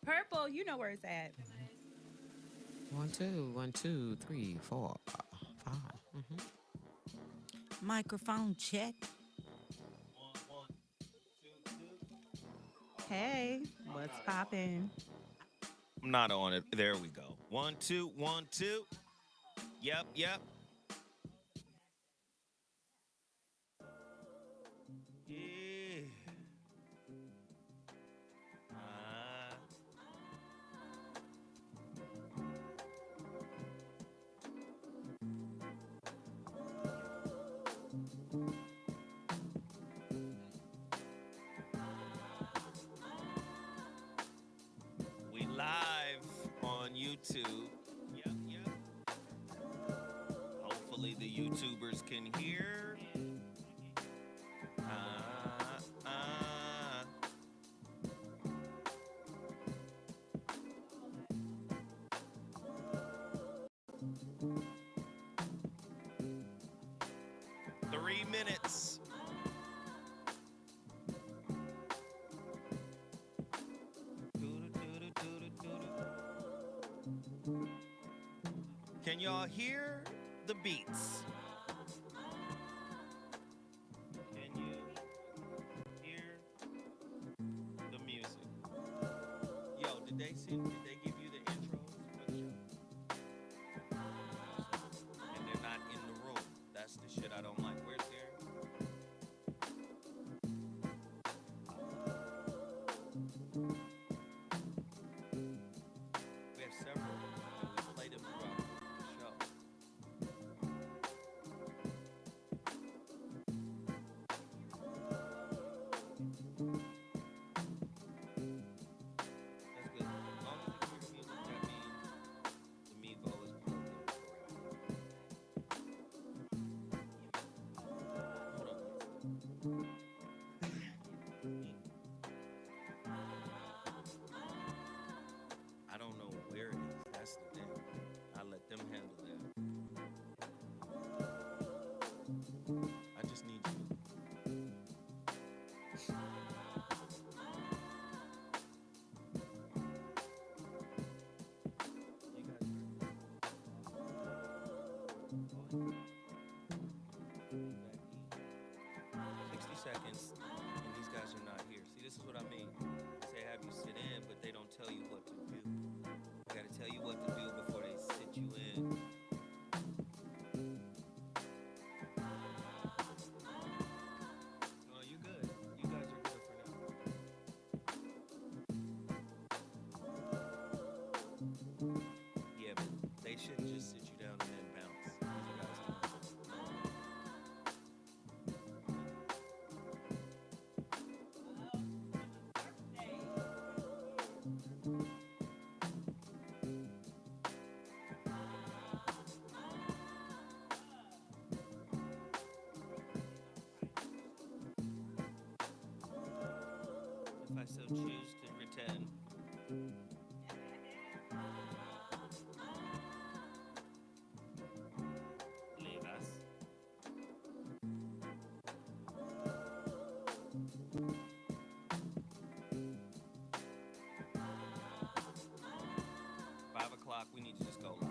Purple, you know where it's at. 1 2 3 4 5. Mm-hmm. Microphone check. One, one, two, two. Hey, what's poppin'? I'm not on it. There we go. 1 2 1 2. Yep, yep. Yeah. Uh, we live on YouTube. Yep, yep. Hopefully the YouTubers can hear. Uh, uh. 3 minutes. Can y'all hear the beats? Can you hear the music? Yo, did they give you the intros for the show? And they're not in the room. That's the shit I don't like. Where's Darren? We have several, and we played them throughout the show. That's good. As long as they can hear the music, that means the Mevo is plugged in correctly. Hold on. I don't know where it is. That's the thing. I let them handle that. I just need you. You guys ready? 60 seconds, and these guys are not here. See, this is what I mean. They have you sit in, but they don't tell you what to do. They gotta tell you what to do before they sit you in. No, you good. You guys are good for now. Yeah, but they shouldn't just sit you down and then bounce. You guys know. If I so choose to pretend. Legas. 5 o'clock, we need to just go live.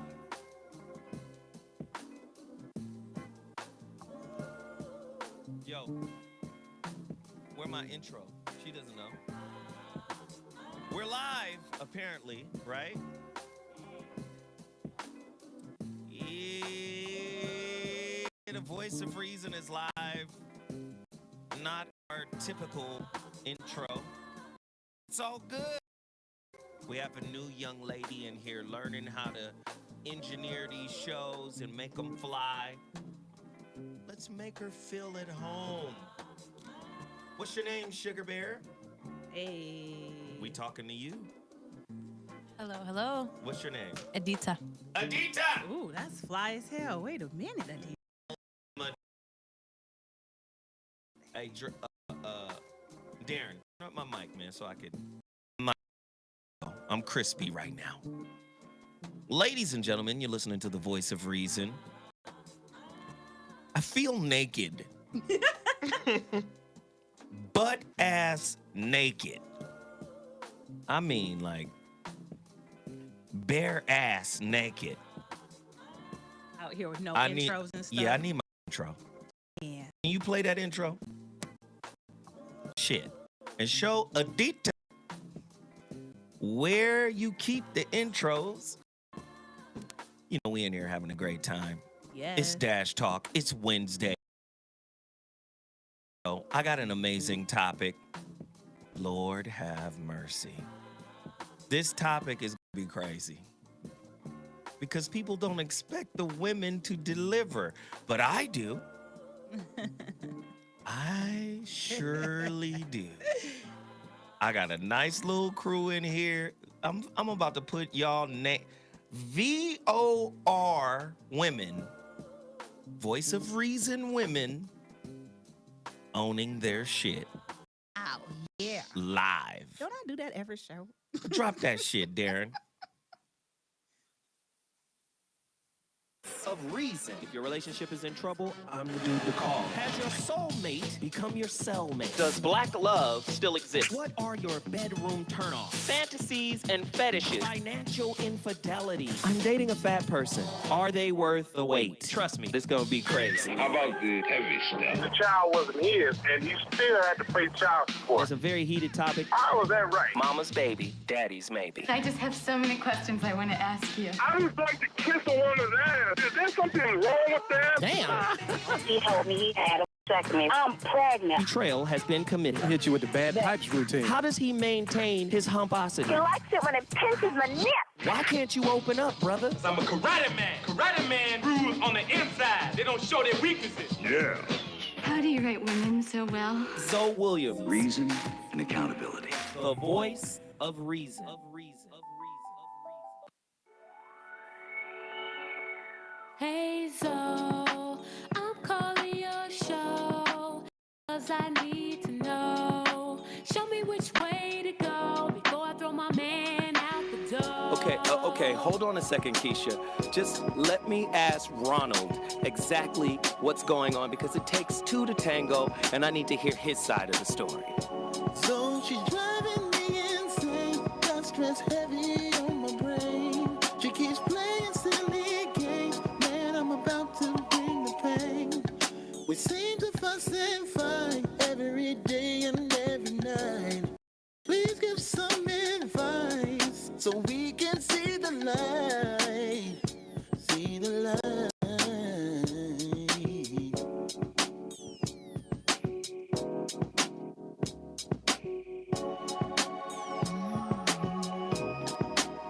Yo, where my intro? She doesn't know. We're live, apparently, right? Yeah, the voice of reason is live. Not our typical intro. It's all good. We have a new young lady in here learning how to engineer these shows and make them fly. Let's make her feel at home. What's your name, Sugar Bear? Hey. We talking to you. Hello, hello. What's your name? Edita. Adita! Ooh, that's fly as hell. Wait a minute, Adita. Hey, Darren, turn up my mic, man, so I could. I'm crispy right now. Ladies and gentlemen, you're listening to the voice of reason. I feel naked. Butt ass naked. I mean, like, bare ass naked. Out here with no I intros need, and stuff. yeah, I need my intro. Yeah. Can you play that intro? Shit. And show Adita where you keep the intros. You know, we in here having a great time. Yes. It's Dash Talk. It's Wednesday. So I got an amazing topic. Lord have mercy. This topic is going to be crazy because people don't expect the women to deliver, but I do. I surely do. I got a nice little crew in here. I'm about to put y'all VOR women, voice of reason women, owning their shit. Oh, yeah. Live. Don't I do that every show? Drop that shit, Darren. Of reason. If your relationship is in trouble, I'm the dude to call. Has your soulmate become your cellmate? Does black love still exist? What are your bedroom turnoffs? Fantasies and fetishes. Financial infidelity. I'm dating a fat person. Are they worth the wait? Trust me, this gonna be crazy. How about the heavy stuff? The child wasn't his, and he still had to pay child support. It's a very heated topic. How was that right? Mama's baby, daddy's maybe. I just have so many questions I want to ask you. I just like to kiss a woman's ass. Is there something wrong with that? Damn. He told me he had a vasectomy. I'm pregnant. Betrayal has been committed. Hit you with the bad pipes routine. How does he maintain his humposity? He likes it when it pinches my nip. Why can't you open up, brother? I'm a karate man. Karate man rules on the inside. They don't show their weaknesses. Yeah. How do you write women so well? Zoe Williams, Reason and accountability. the voice of reason. Hey Zoe, I'm calling your show, 'cause I need to know. Show me which way to go before I throw my man out the door. Okay, hold on a second, Keisha. Just let me ask Ronald exactly what's going on because it takes two to tango and I need to hear his side of the story. So she's driving me insane, got stress heavy on my brain. She keeps playing silly games, man, I'm about to bring the pain. We seem to fuss and fight every day and every night. Please give some advice so we can see the light. See the light.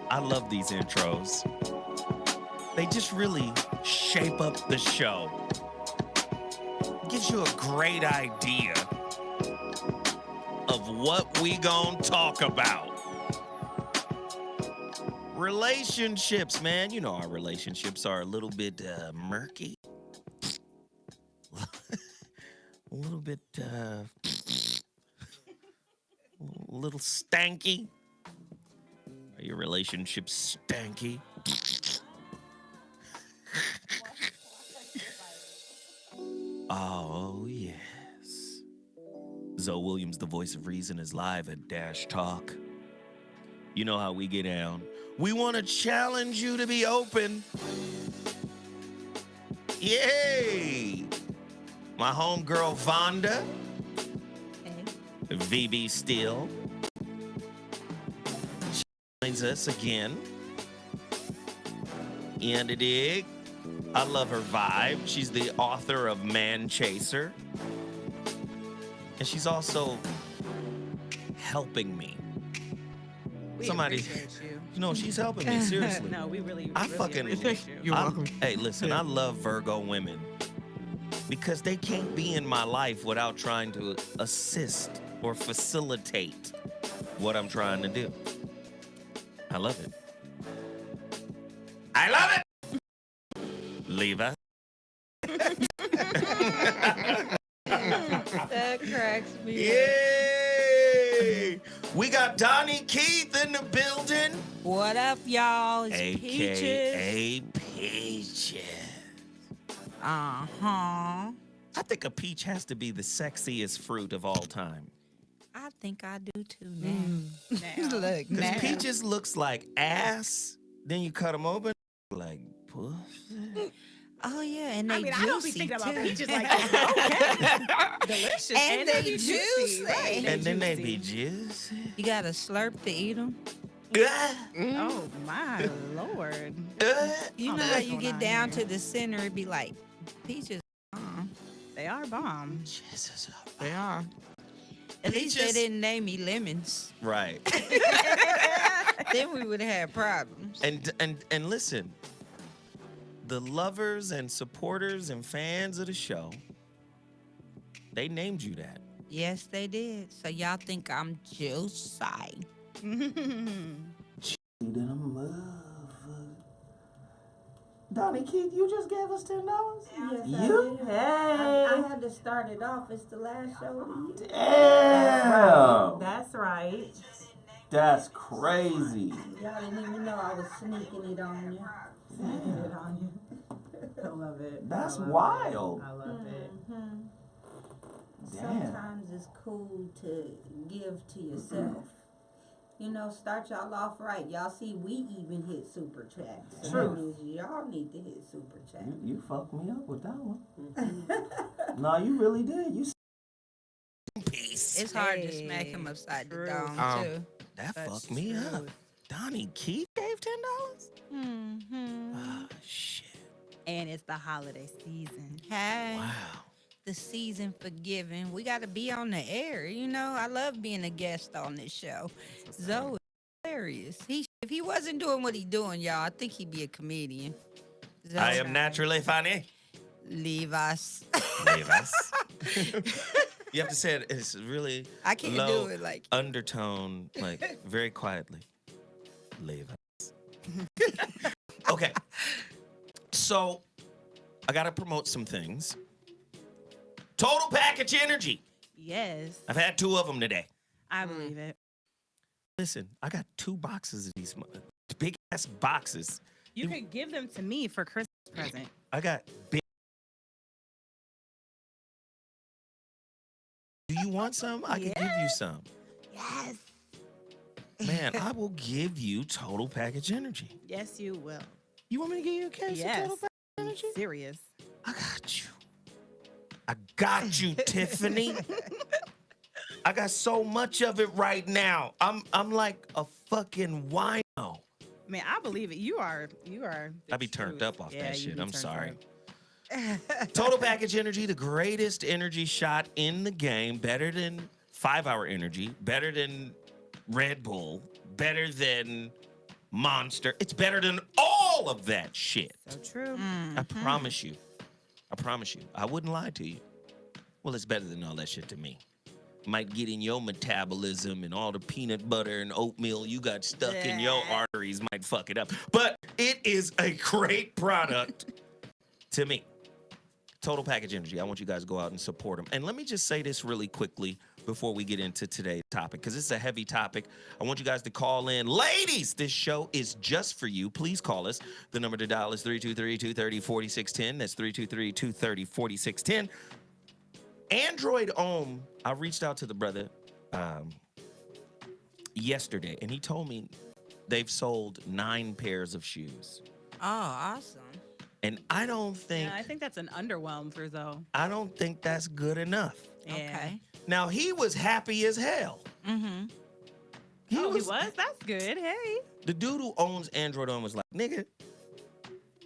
I love these intros. They just really shape up the show. Gives you a great idea of what we gonna talk about. Relationships, man. You know our relationships are a little bit murky. A little bit, a little stanky. Are your relationships stanky? Oh, yes. Zoe Williams, the voice of reason, is live at Dash Talk. You know how we get down. We want to challenge you to be open. Yay! My homegirl, Vonda. Hey. VB Steele. She joins us again. And a dig. I love her vibe. She's the author of Man Chaser. And she's also helping me. We Somebody, appreciate you. you know, she's helping me, seriously. No, we really I really fucking, appreciate you. You're welcome. Hey, listen, I love Virgo women because they can't be in my life without trying to assist or facilitate what I'm trying to do. I love it. I love it. Leave us. That cracks me up. Yay! We got Donnie Keith in the building. What up, y'all? It's Peaches. AKA Peaches. Uh-huh. I think a peach has to be the sexiest fruit of all time. I think I do too now. Now. Look, Because peaches looks like ass Then you cut them open, like, pussy. Oh yeah, and they I mean, juicy I don't be thinking too. about peaches like that. Okay. Delicious. And they be juicy. Right, And then they be juicy. You gotta slurp to eat them. Oh my Lord. You know how you get down to the center, it be like peaches. They are bomb. Jesus. They are. At least they didn't name me lemons. Right. Then we would have had problems. And listen, the lovers and supporters and fans of the show, they named you that. Yes, they did. So y'all think I'm juicy. Donnie Keith, you just gave us $10? Yes, You? I Hey. I had to start it off. It's the last show of the year. Damn. That's right. That's crazy. Y'all didn't even know I was sneaking it on you. Sneaking it on you. I love it. That's I love wild. It. I love it. Damn. Sometimes it's cool to give to yourself. You know, start y'all off right. Y'all see, we even hit super chats. So True. that means y'all need to hit super chat. You fucked me up with that one. No, you really did. You Peace. It's hard to smack him upside the dome too. That That's fucked me true. up. Donnie Keith gave $10? Mm-hmm. Oh, shit. And it's the holiday season. Hey. Wow. The season for giving. We got to be on the air. You know, I love being a guest on this show. Zoe is hilarious. If he wasn't doing what he's doing, y'all, I think he'd be a comedian. Zoe, I am naturally funny. Leave us. Leave us. You have to say it. It's really I can't low do it like undertone, like very quietly. Leave us. Okay. So I got to promote some things. Total Package Energy. Yes. I've had 2 of them today. I believe it. Listen, I got 2 boxes of these big ass boxes. You could give them to me for Christmas present. I got big. Do you want some? I can give you some. Yes. Man, I will give you Total Package Energy. Yes, you will. You want me to give you a case of Total Package Energy? Serious. I got you. I got you, Tiffany. I got so much of it right now. I'm like a fucking wino. Man, I believe it. You are. I be turned up off that you shit. be I'm turned sorry. up. Total Package Energy, the greatest energy shot in the game. Better than 5-Hour Energy. Better than Red Bull. Better than Monster. It's better than all of that shit. So true. I promise you. I promise you. I wouldn't lie to you. Well, it's better than all that shit to me. Might get in your metabolism and all the peanut butter and oatmeal you got stuck in your arteries might fuck it up. But it is a great product to me. Total Package Energy. I want you guys to go out and support them. And let me just say this really quickly before we get into today's topic, because it's a heavy topic. I want you guys to call in. Ladies, this show is just for you. Please call us. The number to dial is 323-230-4610. That's 323-230-4610. Android Ohm, I reached out to the brother yesterday, and he told me they've sold 9 pairs of shoes. Oh, awesome. And I don't think... Yeah, I think that's an underwhelm for Zoe. I don't think that's good enough. Yeah. Okay. Now, he was happy as hell. Mm-hmm. He was? That's good. Hey. The dude who owns Android On was like, nigga,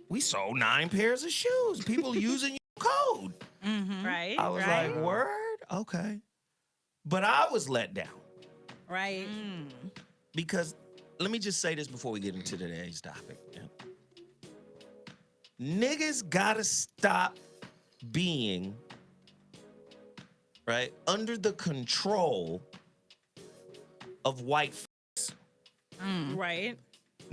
we sold 9 pairs of shoes. People using your code. Mm-hmm. Right. I was like, word? Okay. But I was let down. Right. Because, let me just say this before we get into today's topic. Yeah. Niggas gotta stop being, right, under the control of white folks. Right.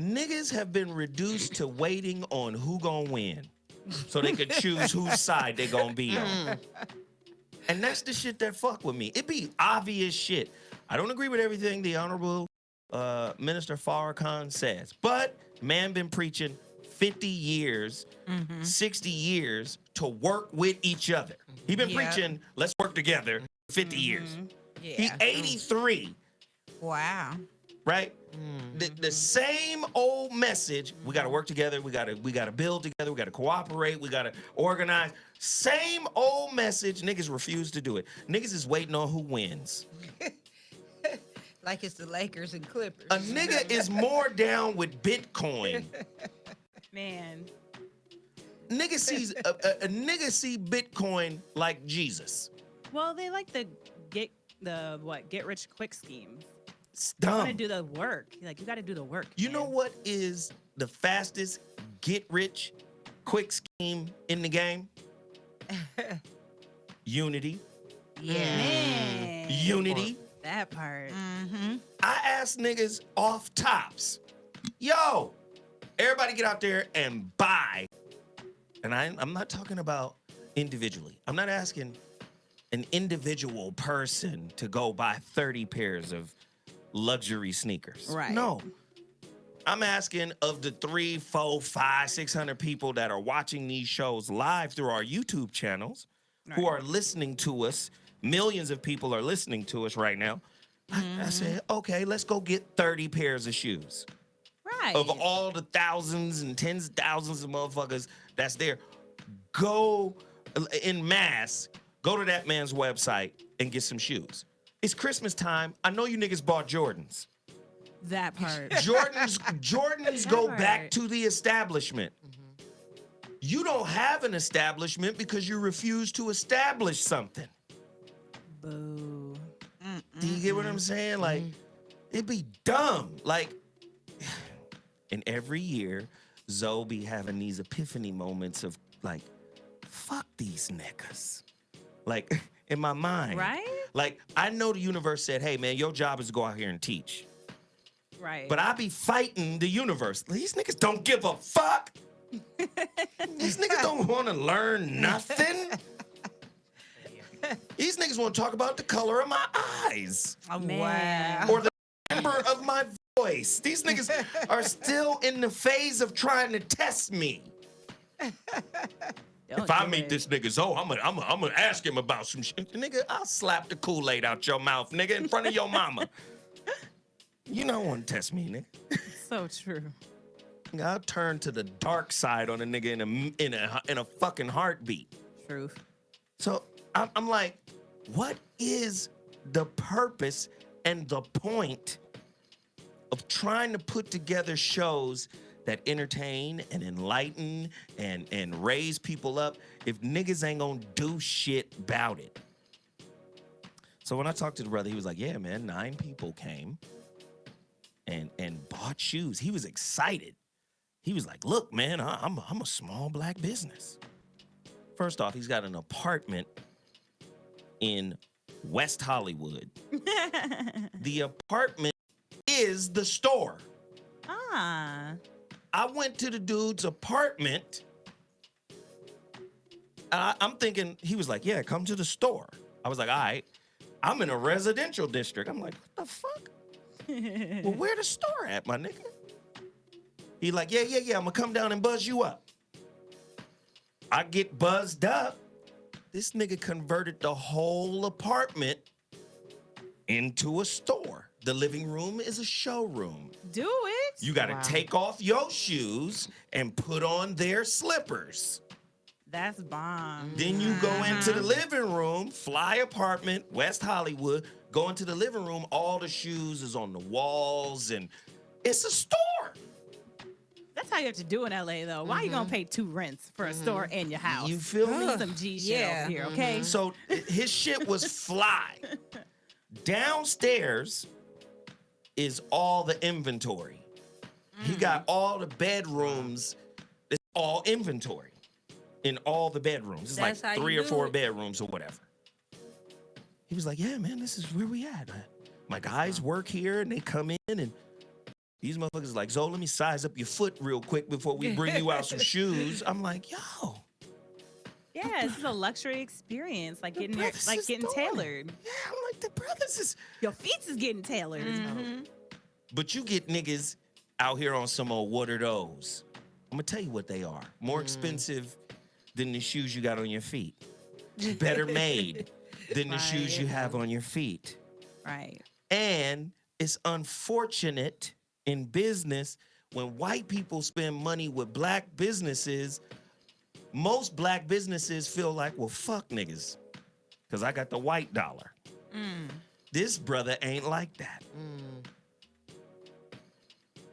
Niggas have been reduced to waiting on who gonna win so they could choose whose side they gonna be on. And that's the shit that fuck with me. It be obvious shit. I don't agree with everything the Honorable Minister Farrakhan says, but man been preaching 50 years, 60 years to work with each other. He been preaching, let's work together 50 years. Yeah. He 83. Wow. Right? the same old message. We got to work together. We got to build together. We got to cooperate. We got to organize. Same old message. Niggas refuse to do it. Niggas is waiting on who wins. Like it's the Lakers and Clippers. A nigga is more down with Bitcoin. Man. Nigga sees a nigga see Bitcoin like Jesus. Well, they like the get rich quick schemes. It's You dumb. gotta do the work. Like you gotta do the work. You man. know what is the fastest get rich quick scheme in the game? Unity. Yeah. Man. Unity. That part. I asked niggas off tops, yo, everybody get out there and buy. And I'm not talking about individually. I'm not asking an individual person to go buy 30 pairs of luxury sneakers. Right. No. I'm asking of the 3, 4, 5, 600 people that are watching these shows live through our YouTube channels, who are listening to us. Millions of people are listening to us right now. I said, okay, let's go get 30 pairs of shoes. Right. Of all the thousands and tens of thousands of motherfuckers that's there, go in mass, go to that man's website and get some shoes. It's Christmas time. I know you niggas bought Jordans. That part. Jordans go back to the establishment. You don't have an establishment because you refuse to establish something. Boo. Do you get what I'm saying? Like, it'd be dumb. Like, and every year, Zoe be having these epiphany moments of like, fuck these niggas. Like, in my mind. Right? Like, I know the universe said, hey, man, your job is to go out here and teach. Right. But I be fighting the universe. These niggas don't give a fuck. These niggas don't want to learn nothing. These niggas want to talk about the color of my eyes. Oh, wow. Or the timbre of my voice. These niggas are still in the phase of trying to test me. If I meet this nigga Zoe, I'm gonna ask him about some shit. Nigga, I'll slap the Kool-Aid out your mouth, nigga, in front of your mama. You don't want to test me, nigga. So true. I'll turn to the dark side on a nigga in a fucking heartbeat. Truth. So I'm like, what is the purpose and the point of trying to put together shows that entertain and enlighten and raise people up if niggas ain't gonna do shit about it? So when I talked to the brother, he was like, yeah, man, 9 people came and bought shoes. He was excited. He was like, look, man, I'm a small black business. First off, he's got an apartment in West Hollywood. The apartment is the store. Ah. I went to the dude's apartment. I'm thinking, he was like, yeah, come to the store. I was like, all right. I'm in a residential district. I'm like, what the fuck? Well, where the store at, my nigga? He like, yeah, I'm gonna come down and buzz you up. I get buzzed up. This nigga converted the whole apartment into a store. The living room is a showroom. Do it. You gotta take off your shoes and put on their slippers. That's bomb. Then you go into the living room, fly apartment, West Hollywood, go into the living room, all the shoes is on the walls, and it's a store. That's how you have to do in LA, though. Why you gonna pay 2 rents for a store and your house? You feel me? Need some G shit over here, okay? So his shit was fly. Downstairs is all the inventory. He got all the bedrooms. It's all inventory in all the bedrooms. It's That's like how 3 you or do 4 it. bedrooms or whatever. He was like, yeah, man, this is where we at. My guys work here and they come in and these motherfuckers like, Zoe, let me size up your foot real quick before we bring you out some shoes. I'm like, yo. Yeah, this is a luxury experience, like getting tailored. Yeah, I'm like, the brothers is... Your feet is getting tailored. But you get niggas out here on some old what are those? I'm gonna tell you what they are. More expensive than the shoes you got on your feet. Better made than the shoes you have on your feet. Right. And it's unfortunate in business, when white people spend money with black businesses, most black businesses feel like, well, fuck niggas, because I got the white dollar. This brother ain't like that.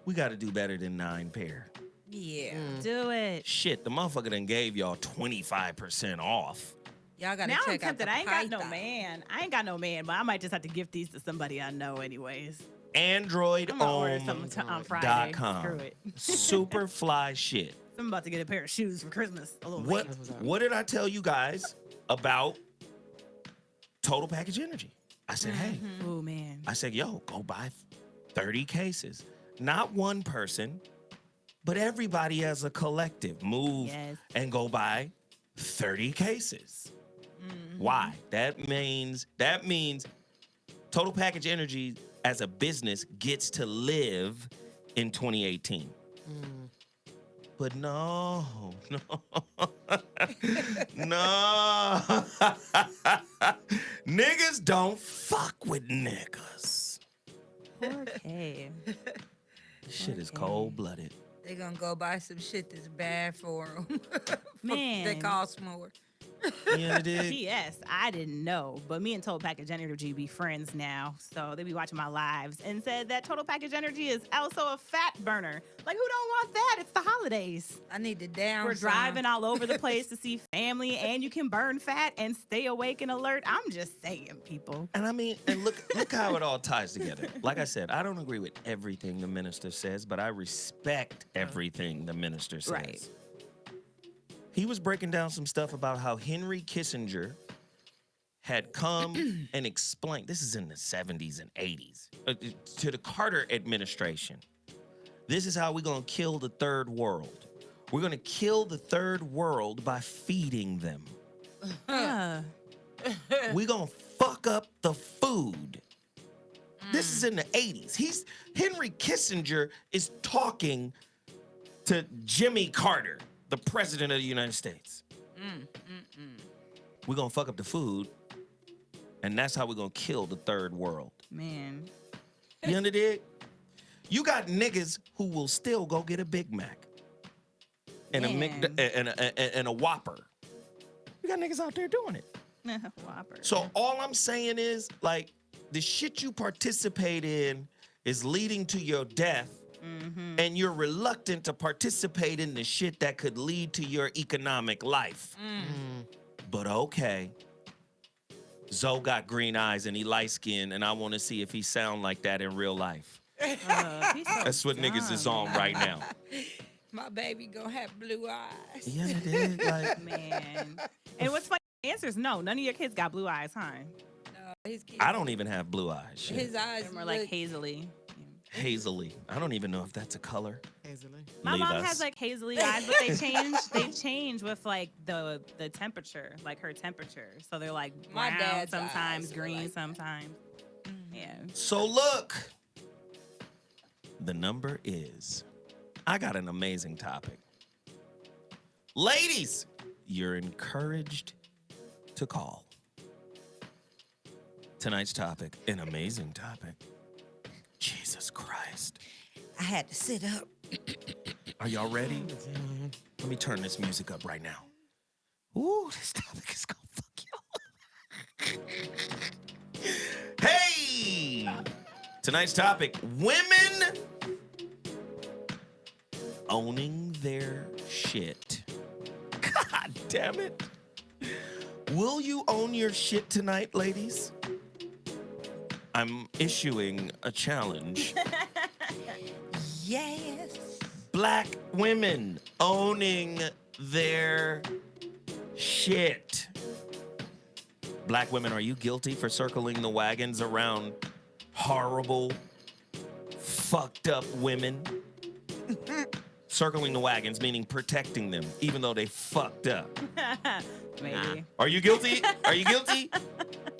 We got to do better than 9 pair. Yeah. Do it. Shit, the motherfucker done gave y'all 25% off. Y'all got to Now I'm check out the tempted. I ain't got no Python. man. I ain't got no man, but I might just have to gift these to somebody I know anyways. Android I'm gonna order something on Friday. Screw it. Super fly shit. I'm about to get a pair of shoes for Christmas. A little What late. what did I tell you guys about Total Package Energy? I said, hey. Oh man. I said, yo, go buy 30 cases. Not one person, but everybody as a collective. Move and go buy 30 cases. Why? That means Total Package Energy as a business gets to live in 2018. But no. Niggas don't fuck with niggas. Okay. Shit is cold-blooded. They gonna go buy some shit that's bad for them. Man. They cost more. Yeah, it is. P.S. I didn't know, but me and Total Package Energy be friends now. So they be watching my lives and said that Total Package Energy is also a fat burner. Like, who don't want that? It's the holidays. I need to down. We're driving all over the place to see family, and you can burn fat and stay awake and alert. I'm just saying, people. And I mean, and look how it all ties together. Like I said, I don't agree with everything the minister says, but I respect everything the minister says. Right. He was breaking down some stuff about how Henry Kissinger had come and explained, this is in the 70s and 80s, to the Carter administration. This is how we're going to kill the third world. We're going to kill the third world by feeding them. We're going to fuck up the food. This is in the 80s. Henry Kissinger is talking to Jimmy Carter, the president of the United States. We're going to fuck up the food, and that's how we're going to kill the third world. Man. You understand? You got niggas who will still go get a Big Mac and a Whopper. You got niggas out there doing it. Whopper. So all I'm saying is, like, the shit you participate in is leading to your death, and you're reluctant to participate in the shit that could lead to your economic life. But okay. Zoe got green eyes and he light skinned, and I want to see if he sound like that in real life. That's what niggas is on right now. My baby gonna have blue eyes. Yeah, it is. Like, man. And what's funny, the answer is no. None of your kids got blue eyes, huh? No, his kids. I don't even have blue eyes. Shit. His eyes They're more like hazily. Hazily. I don't even know if that's a color. Hazily. My mom has like hazily eyes, but they change with like the temperature, like her temperature. So they're like My brown dad's sometimes, eyes are green like sometimes. Yeah. So look, the number is, I got an amazing topic. Ladies, you're encouraged to call. Tonight's topic, an amazing topic. Jesus Christ. I had to sit up. Are y'all ready? Let me turn this music up right now. Ooh, this topic is gonna fuck y'all. Hey! Tonight's topic, women owning their shit. God damn it. Will you own your shit tonight, ladies? I'm issuing a challenge. Yes. Black women owning their shit. Black women, are you guilty for circling the wagons around horrible, fucked up women? Circling the wagons, meaning protecting them, even though they fucked up. Maybe. Are you guilty? Are you guilty?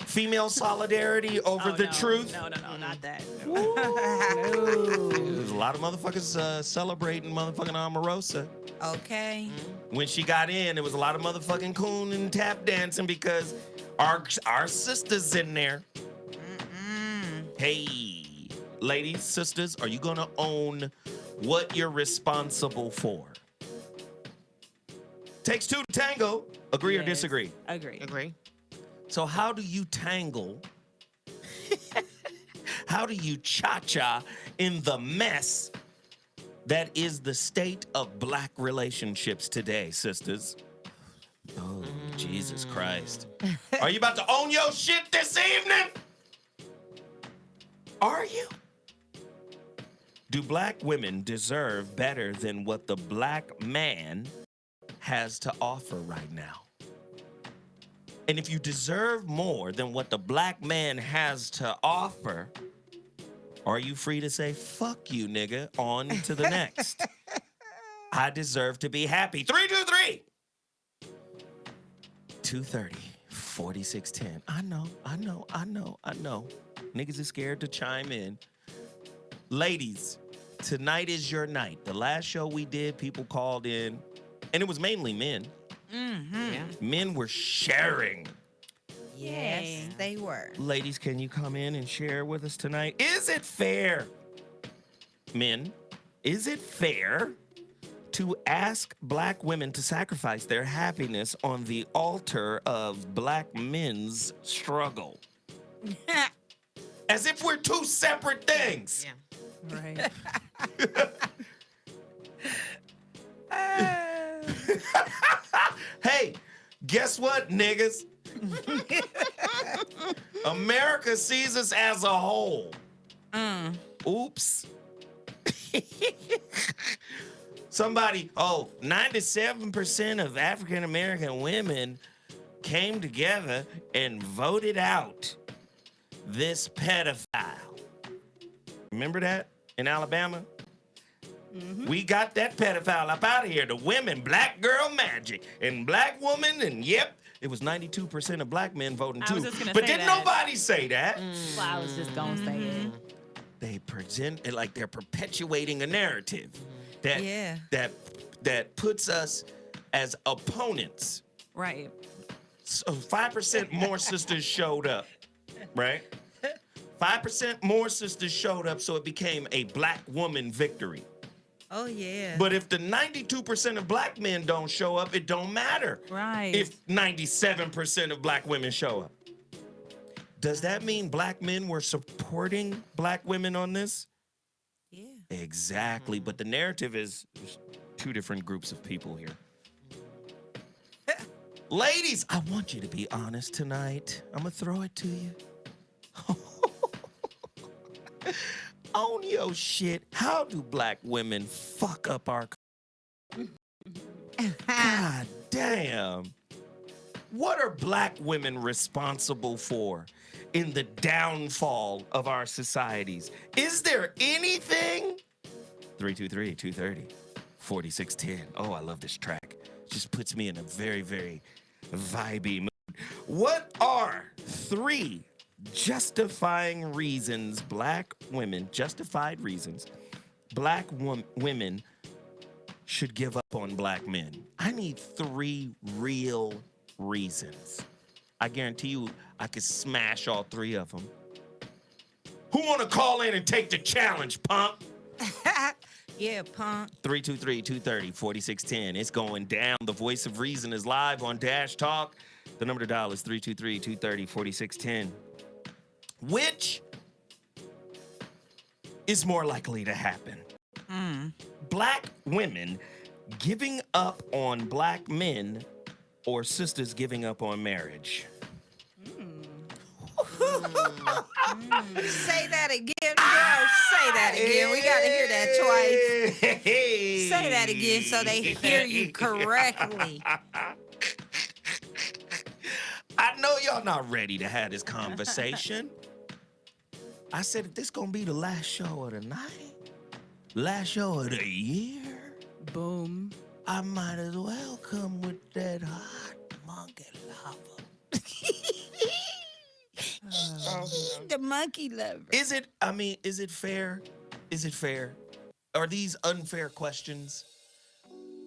Female solidarity over the truth? No, not that. There's a lot of motherfuckers celebrating motherfucking Omarosa. Okay. When she got in, there was a lot of motherfucking coon and tap dancing because our sisters in there. Hey, Ladies, sisters, are you going to own what you're responsible for? Takes two to tango. Agree or disagree? Agree. So how do you tangle? How do you cha-cha in the mess that is the state of Black relationships today, sisters? Oh, Jesus Christ. Are you about to own your shit this evening? Are you? Do Black women deserve better than what the Black man has to offer right now? And if you deserve more than what the Black man has to offer, are you free to say, fuck you, nigga, on to the next? I deserve to be happy. 323 230 4610. I know. Niggas is scared to chime in. Ladies, tonight is your night. The last show we did, people called in, and it was mainly men. Mm-hmm. Yeah. Men were sharing. Yes, they were. Ladies, can you come in and share with us tonight? Is it fair, men, is it fair to ask Black women to sacrifice their happiness on the altar of Black men's struggle? As if we're two separate things. Right. Hey, guess what, niggas? America sees us as a whole. Oops. Somebody, 97% of African American women came together and voted out this pedophile. Remember that in Alabama? Mm-hmm. We got that pedophile up out of here. The women, Black girl magic, and Black woman, and yep, it was 92% of Black men voting too. But didn't nobody say that? Well, I was just gonna say it. They present it like they're perpetuating a narrative that puts us as opponents. Right. So 5% more sisters showed up, right? 5% more sisters showed up, so it became a Black woman victory. Oh, yeah. But if the 92% of Black men don't show up, it don't matter. Right. If 97% of Black women show up. Does that mean Black men were supporting Black women on this? Yeah. Exactly. But the narrative is two different groups of people here. Ladies, I want you to be honest tonight. I'm going to throw it to you. Own your shit. How do Black women fuck up our God damn. What are Black women responsible for in the downfall of our societies? Is there anything? 323-230-4610. Oh, I love this track. Just puts me in a very, very vibey mood. What are 3 justifying reasons Black women, justified reasons, Black women should give up on Black men? I need 3 real reasons. I guarantee you I could smash all 3 of them. Who want to call in and take the challenge, punk? Yeah, punk. 323-230-4610. It's going down. The Voice of Reason is live on Dash Talk. The number to dial is 323-230-4610. Which is more likely to happen? Black women giving up on Black men or sisters giving up on marriage? Say that again, girl. Say that again. We got to hear that twice. Say that again so they hear you correctly. I know y'all not ready to have this conversation. I said, if this gonna be the last show of the night, last show of the year, boom, I might as well come with that hot monkey lover. The monkey lover. Is it fair? Is it fair? Are these unfair questions?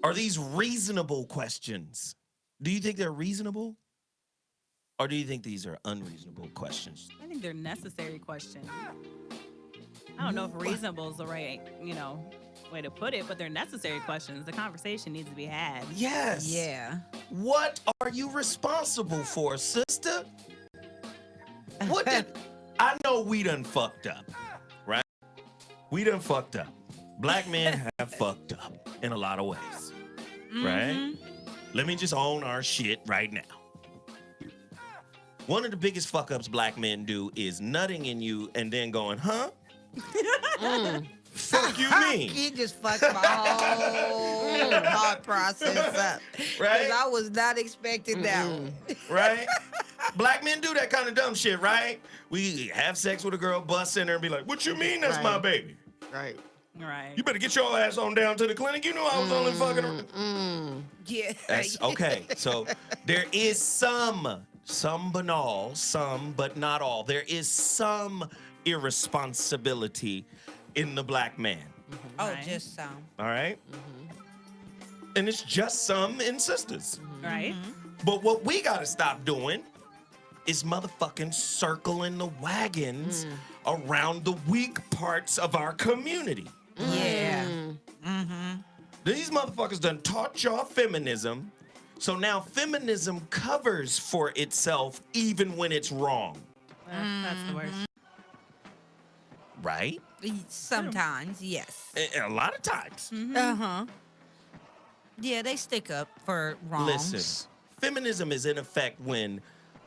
Are these reasonable questions? Do you think they're reasonable? Or do you think these are unreasonable questions? I think they're necessary questions. I don't know if reasonable is the right, way to put it, but they're necessary questions. The conversation needs to be had. Yes. Yeah. What are you responsible for, sister? What did I know we done fucked up, right? We done fucked up. Black men have fucked up in a lot of ways, right? Let me just own our shit right now. One of the biggest fuck ups black men do is nutting in you and then going, huh? Fuck you mean? He just fucked my whole thought process up. Right? Because I was not expecting that one. Right? Black men do that kind of dumb shit, right? We have sex with a girl, bust in her, and be like, what you mean that's my baby? Right. Right. You better get your ass on down to the clinic. You know I was only fucking around. Yeah. That's okay. So there is some banal, some, but not all. There is some irresponsibility in the black man. Oh, just some. All right? And it's just some in sisters. Right. But what we got to stop doing is motherfucking circling the wagons around the weak parts of our community. Yeah. These motherfuckers done taught y'all feminism, so now feminism covers for itself even when it's wrong. That's the worst. Right? Sometimes, yes. A lot of times. Yeah, they stick up for wrongs. Listen, feminism is in effect when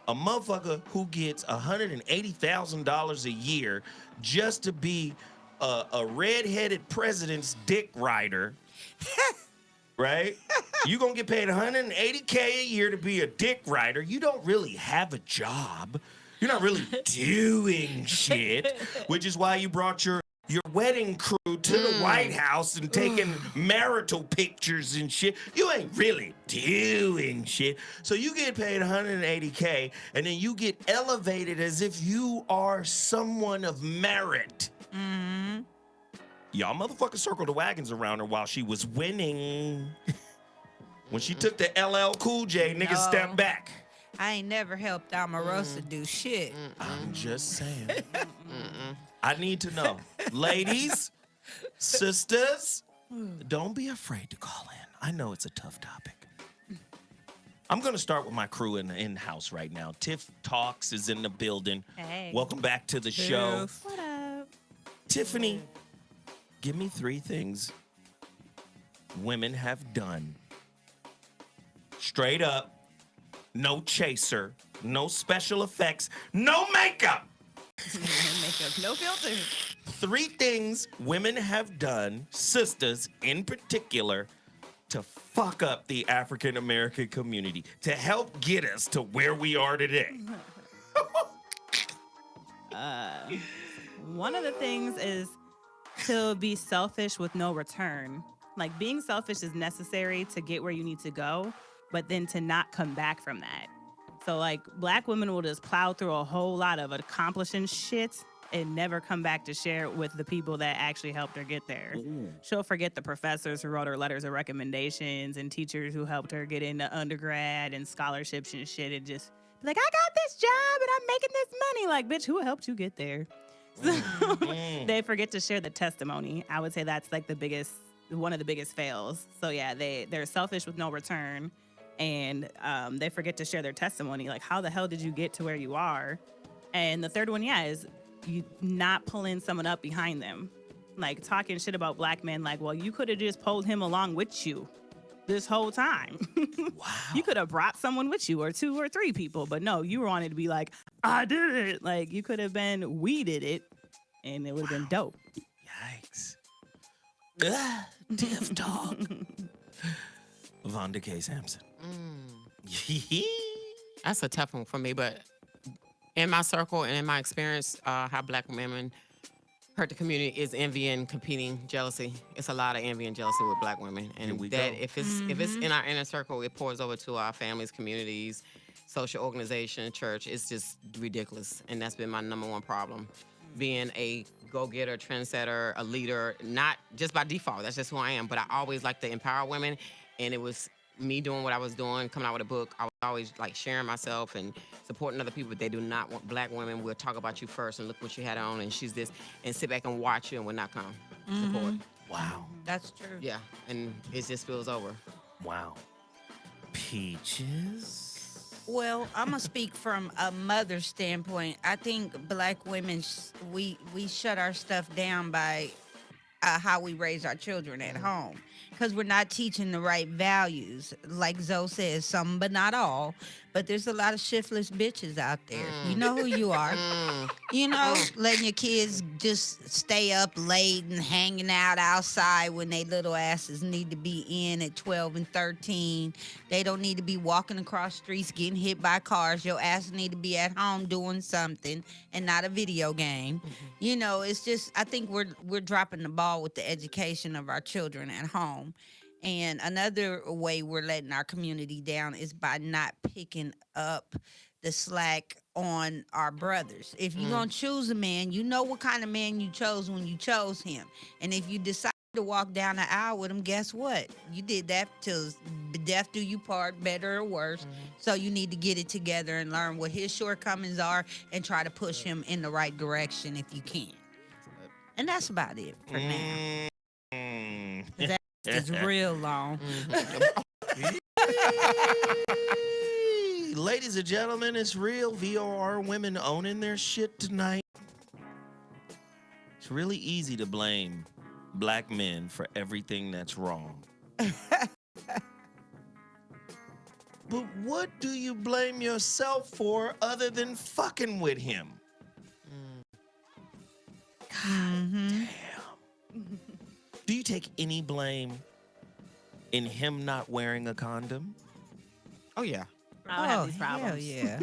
a motherfucker who gets $180,000 a year just to be a red-headed president's dick rider, right? You gonna get paid $180K a year to be a dick rider. You don't really have a job. You're not really doing shit, which is why you brought your wedding crew to the White House and taking marital pictures and shit. You ain't really doing shit. So you get paid $180K and then you get elevated as if you are someone of merit. Y'all motherfuckers circled the wagons around her while she was winning. When she took the LL Cool J, niggas stepped back. I ain't never helped Omarosa do shit. I'm just saying. I need to know. Ladies, sisters, don't be afraid to call in. I know it's a tough topic. I'm going to start with my crew in the in-house right now. Tiff Talks is in the building. Hey. Welcome back to the show. What up? Tiffany, give me 3 things women have done. Straight up, no chaser, no special effects, no makeup. Makeup, no filter. 3 things women have done, sisters in particular, to fuck up the African American community, to help get us to where we are today. One of the things is to be selfish with no return. Like, being selfish is necessary to get where you need to go, but then to not come back from that. So, like, black women will just plow through a whole lot of accomplishing shit and never come back to share it with the people that actually helped her get there. She'll forget the professors who wrote her letters of recommendations and teachers who helped her get into undergrad and scholarships and shit, and just be like, I got this job and I'm making this money. Like, bitch, who helped you get there? So they forget to share the testimony. I would say that's like one of the biggest fails. So yeah, they're selfish with no return, and they forget to share their testimony. Like, how the hell did you get to where you are? And the third one, is you not pulling someone up behind them, like talking shit about black men. Like, well, you could have just pulled him along with you this whole time. Wow. You could have brought someone with you, or 2 or 3 people, but no, you wanted to be like, I did it. Like, you could have been, we did it, and it would have been dope. Yikes. Tiff Talk. Vonda K. Sampson. That's a tough one for me, but in my circle and in my experience, how black women hurt the community is envy and competing, jealousy. It's a lot of envy and jealousy with black women, and that if it's in our inner circle, it pours over to our families, communities, social organization, church. It's just ridiculous, and that's been my #1 problem. Being a go-getter, trendsetter, a leader, not just by default. That's just who I am. But I always like to empower women, and it was me doing what I was doing, coming out with a book, I was always like sharing myself and supporting other people. But they do not want black women. We'll talk about you first and look what you had on, and she's this, and sit back and watch you and will not come support. Wow. That's true. Yeah, and it just spills over. Wow. Peaches. Well, I'm gonna speak from a mother's standpoint. I think black women, we shut our stuff down by how we raise our children at home, because we're not teaching the right values. Like Zoe says, some but not all. But there's a lot of shiftless bitches out there. You know who you are. You know, letting your kids just stay up late and hanging out outside when they little asses need to be in at 12 and 13. They don't need to be walking across streets getting hit by cars. Your ass need to be at home doing something and not a video game. You know, it's just, I think we're dropping the ball with the education of our children at home. And another way we're letting our community down is by not picking up the slack on our brothers. If you're going to choose a man, you know what kind of man you chose when you chose him. And if you decide to walk down the aisle with him, guess what? You did that till death do you part, better or worse. So you need to get it together and learn what his shortcomings are and try to push him in the right direction if you can. And that's about it for now. That is real long. Ladies and gentlemen, it's real VOR women owning their shit tonight. It's really easy to blame black men for everything that's wrong. But what do you blame yourself for other than fucking with him? God damn. Do you take any blame in him not wearing a condom? Oh, yeah. I don't have these problems. Hell yeah.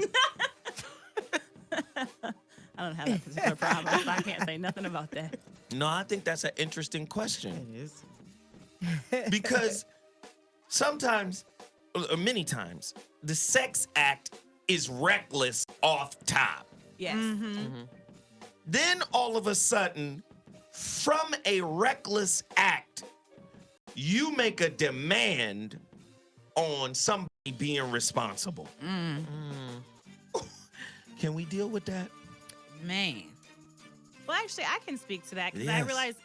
I don't have that particular problem, so I can't say nothing about that. No, I think that's an interesting question. It is. Because sometimes, or many times, the sex act is reckless off top. Yes. Then all of a sudden, from a reckless act, you make a demand on somebody being responsible. Can we deal with that? Man. Well, actually, I can speak to that because I Yes. realize,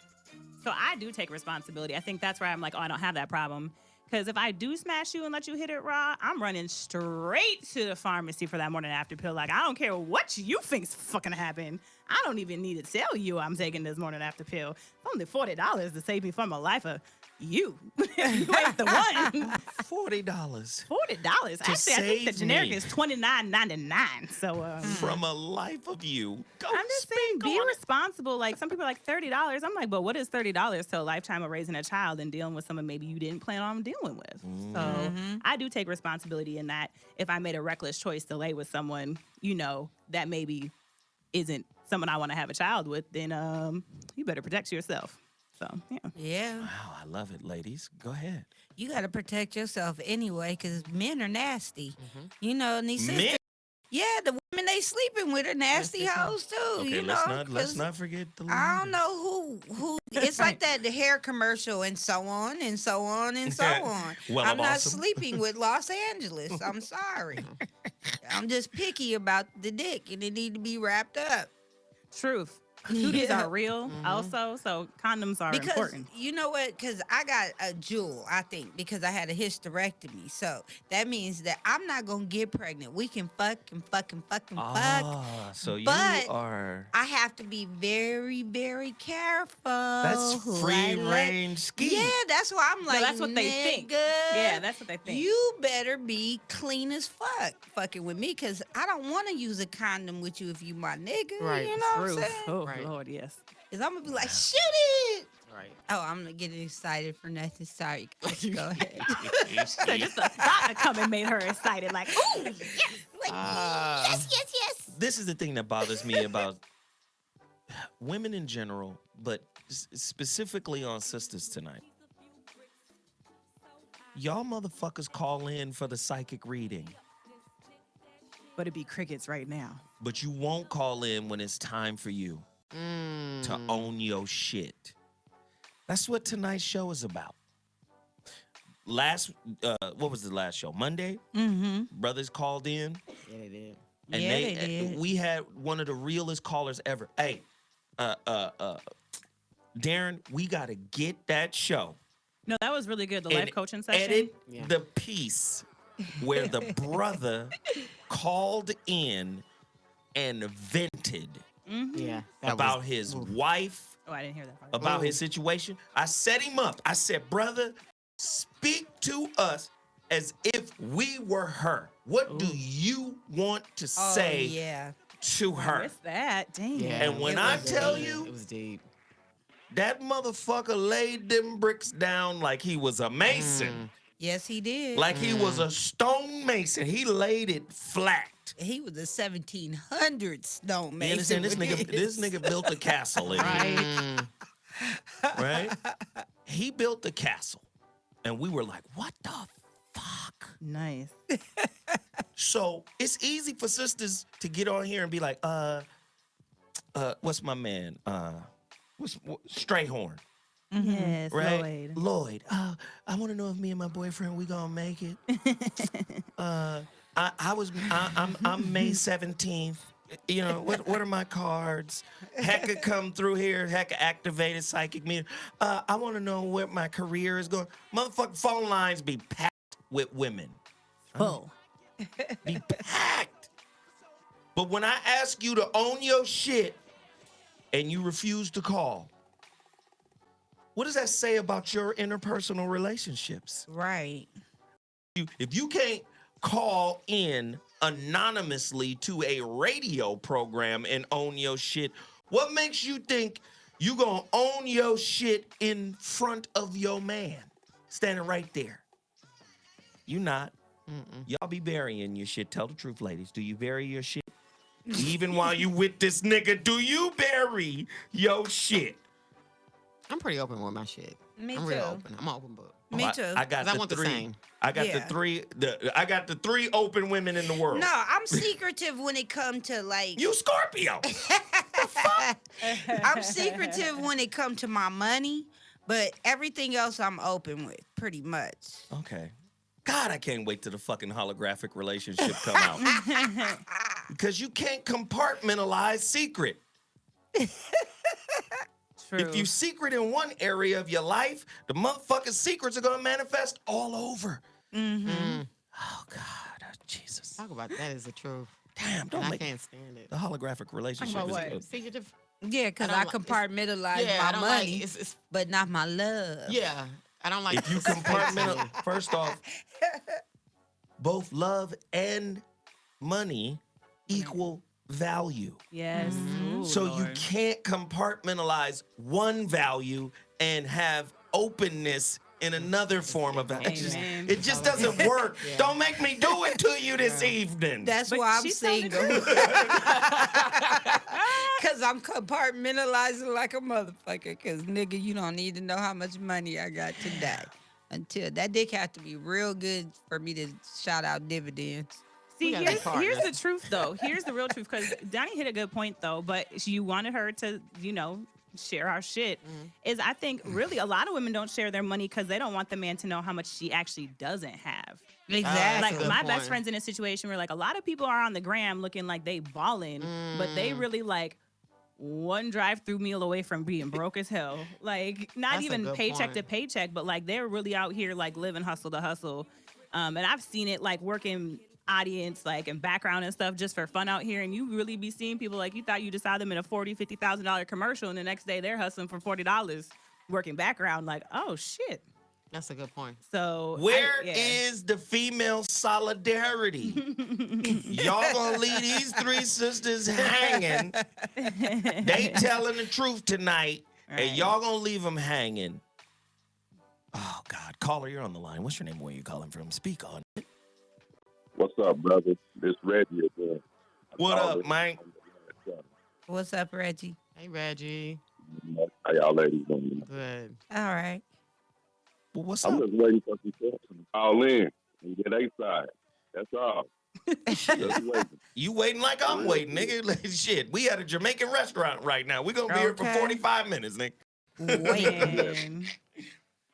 so I do take responsibility. I think that's where I'm like, oh, I don't have that problem. Because if I do smash you and let you hit it raw, I'm running straight to the pharmacy for that morning after pill. Like, I don't care what you think's fucking happened. I don't even need to tell you I'm taking this morning after pill. It's only $40 to save me from a life of you. You ain't the one. $40. $40. Actually, I think the save generic me. is $29.99. So From a life of you. Go I'm just saying, speak be on it. responsible. Like, some people are like $30. I'm like, but what is $30 to a lifetime of raising a child and dealing with someone maybe you didn't plan on dealing with? So I do take responsibility in that if I made a reckless choice to lay with someone, you know, that maybe isn't someone I want to have a child with, then you better protect yourself. So, yeah. Yeah. Wow, I love it, ladies. Go ahead. You got to protect yourself anyway, because men are nasty. You know, and these Men? sisters, yeah, the women they sleeping with are nasty hoes too. Okay, you know, let's 'cause not forget the I don't know who. It's like that the hair commercial and so on and so on and so on. Well, I'm not awesome. sleeping with Los Angeles. I'm sorry. I'm just picky about the dick, and it need to be wrapped up. Truth. Cooties are real also, so condoms are Because important. you know what? Because I got a jewel, I think, because I had a hysterectomy. So that means that I'm not going to get pregnant. We can fuck and fuck and fuck and fuck. Ah, so you But are... I have to be very, very careful. That's who I free let- range ski. Yeah, that's why I'm like, that's what they think. "Nigga, Yeah, that's what they think. You better be clean as fuck fucking with me, because I don't want to use a condom with you if you my nigga. Right. You know what I'm Truth. saying? Oh, Right. Lord, yes. Because I'm going to be like, shoot it. Right. Oh, I'm getting excited for nothing. Sorry, guys. Go ahead. So just the thought of coming made her excited. Like, ooh, yes. Like, yes. This is the thing that bothers me about women in general, but specifically on sisters tonight. Y'all motherfuckers call in for the psychic reading, But it'd be crickets right now. but you won't call in when it's time for you to own your shit. That's what tonight's show is about. what was the last show? Monday? Mm-hmm. Brothers called in. Yeah, they did. And they did. We had one of the realest callers ever. Hey, Darren, we got to get that show. No, that was really good. The life coaching session. Edit the piece where the brother called in and vented Yeah. about his wife, Oh, I didn't hear that part. about his situation. I set him up. I said, brother, speak to us as if we were her. What do you want to say to her? What's that? Dang. Yeah, And when I tell you, it was deep. that motherfucker laid them bricks down like he was a mason. Yes, he did. Like he was a stone mason. He laid it flat. He was a 1700 stone You mason. understand? This nigga built a castle in here. Right? He built the castle. And we were like, what the fuck? Nice. So it's easy for sisters to get on here and be like, what's my man? Strayhorn. Yes, Right? Lloyd. I want to know if me and my boyfriend, we gonna make it. I'm May 17th. You know, what are my cards? Hecka come through here. Hecka activated psychic meter. I want to know where my career is going. Motherfucking phone lines be packed with women. Full. Be packed. But when I ask you to own your shit and you refuse to call, what does that say about your interpersonal relationships? Right. If you can't call in anonymously to a radio program and own your shit, what makes you think you gonna own your shit in front of your man standing right there? You not. Y'all be burying your shit. Tell the truth, ladies. Do you bury your shit? Even while you with this nigga, do you bury your shit? I'm pretty open with my shit. Me I'm too. real open. I'm an open book. Me too. I got I the want three. the same. I got I got the three open women in the world. No, I'm secretive when it comes to like. You Scorpio. I'm secretive when it comes to my money, but everything else I'm open with, pretty much. Okay. God, I can't wait till the fucking holographic relationship come out. Because you can't compartmentalize secret. True. If you secret in one area of your life, the motherfucking secrets are gonna manifest all over. Oh God, Jesus. Talk about that is the truth. Damn, don't I make can't stand it. the holographic relationship. Talk about is what? Secretive. Yeah, because I compartmentalize my money, but not my love. Yeah, I don't like. If you compartmentalize, first off, both love and money equal value. Yes. Ooh, So you Lord. can't compartmentalize one value and have openness in another form of value. It just doesn't work. Yeah. Don't make me do it to you this evening. That's why I'm single. Because I'm compartmentalizing like a motherfucker. Because, nigga, you don't need to know how much money I got today. Until that dick has to be real good for me to shout out dividends. See, here's the truth, though. Here's the real truth, because Donnie hit a good point, though. But you wanted her to, share our shit. Is I think really a lot of women don't share their money because they don't want the man to know how much she actually doesn't have. Exactly. Like my best friend's in a situation where like a lot of people are on the gram looking like they balling, but they really like one drive-through meal away from being broke as hell. Like not That's a even good paycheck point. to paycheck, but like they're really out here like living hustle to hustle. And I've seen it like working audience like and background and stuff just for fun out here, and you really be seeing people like you thought you just saw them in a $40,000-$50,000 commercial, and the next day they're hustling for $40 working background. Like, oh shit. That's a good point. So Where is the female solidarity? Y'all gonna leave these three sisters hanging. They telling the truth tonight, and y'all gonna leave them hanging. Oh God, caller, you're on the line. What's your name? Where you calling from? Speak on it. What's up, brother? This Reggie again. What up, Mike? What's up, Reggie? Hey, Reggie. How y'all ladies doing? Good. All right. Well, what's I'm up? just waiting for some folks to call in and get a side. That's all. Just waiting. You waiting like I'm waiting, nigga. Like, shit, we at a Jamaican restaurant right now. We gonna be here for Okay. 45 minutes, nigga. Waiting.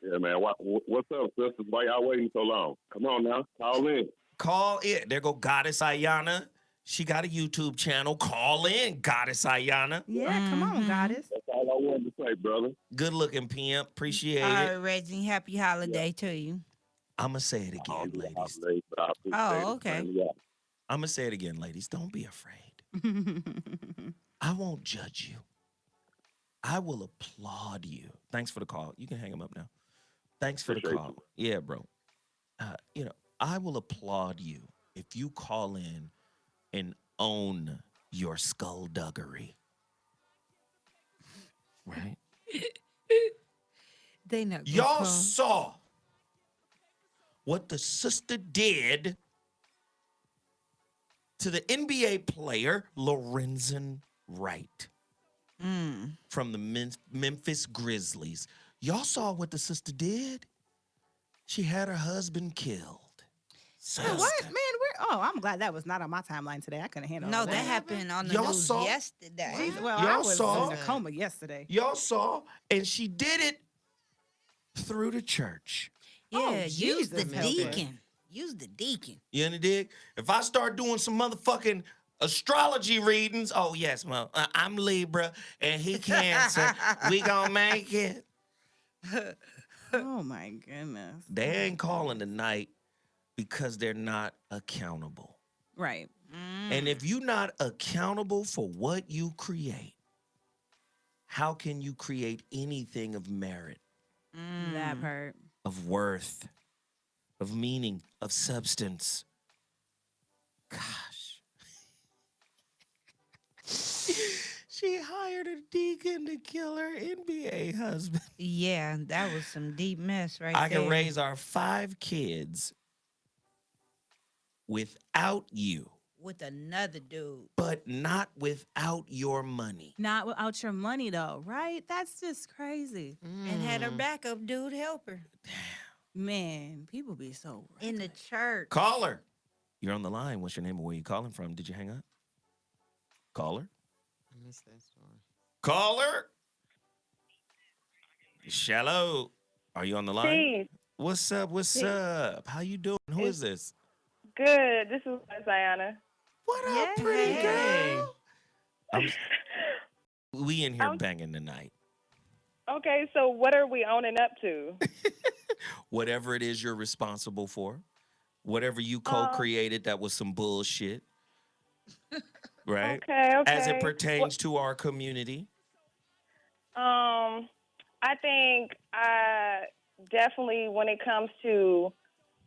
Yeah, man. What's up, sisters? Why y'all waiting so long? Come on now. Call in. Call in. There go Goddess Ayana. She got a YouTube channel. Call in, Goddess Ayana. Yeah, come on, goddess. That's all I wanted to say, brother. Good looking pimp. Appreciate All it. right, Reggie. Happy holiday to you. I'm going to say it again, ladies. But I appreciate Oh, it, okay. man. Yeah. I'm going to say it again, ladies. Don't be afraid. I won't judge you. I will applaud you. Thanks for the call. You can hang him up now. Thanks for the call. Yeah, bro. I will applaud you if you call in and own your skullduggery. Right? They not Y'all saw what the sister did to the NBA player Lorenzen Wright from the Memphis Grizzlies. Y'all saw what the sister did? She had her husband killed. What, man? I'm glad that was not on my timeline today. I couldn't handle. No, all that happened on the Y'all news saw? yesterday. Well, Y'all I was saw? in a coma yesterday. Y'all saw, and she did it through the church. Yeah, use the Jesus, help her. deacon. Use the deacon. You know, dig? If I start doing some motherfucking astrology readings, oh yes, well, I'm Libra and he Cancer. We gonna make it. Oh my goodness. They ain't calling tonight because they're not accountable. Right. And if you're not accountable for what you create, how can you create anything of merit, That part. of worth, of meaning, of substance? Gosh. She hired a deacon to kill her NBA husband. Yeah, that was some deep mess right I there. can raise our 5 kids without you, with another dude. but not without your money. Not without your money though, right? That's just crazy. And had her backup dude help her. Man, people be so in the church. Caller, you're on the line. What's your name and where you calling from? Did you hang up? Caller? I missed that story. Caller? Shallow. Are you on the line? Hey. What's up? What's Hey. up? How you doing? Who is this? Good. This is Ziana. What up, pretty girl? We in here banging tonight. Okay, so what are we owning up to? Whatever it is you're responsible for, whatever you co-created that was some bullshit, right? Okay. As it pertains to our community. I think definitely when it comes to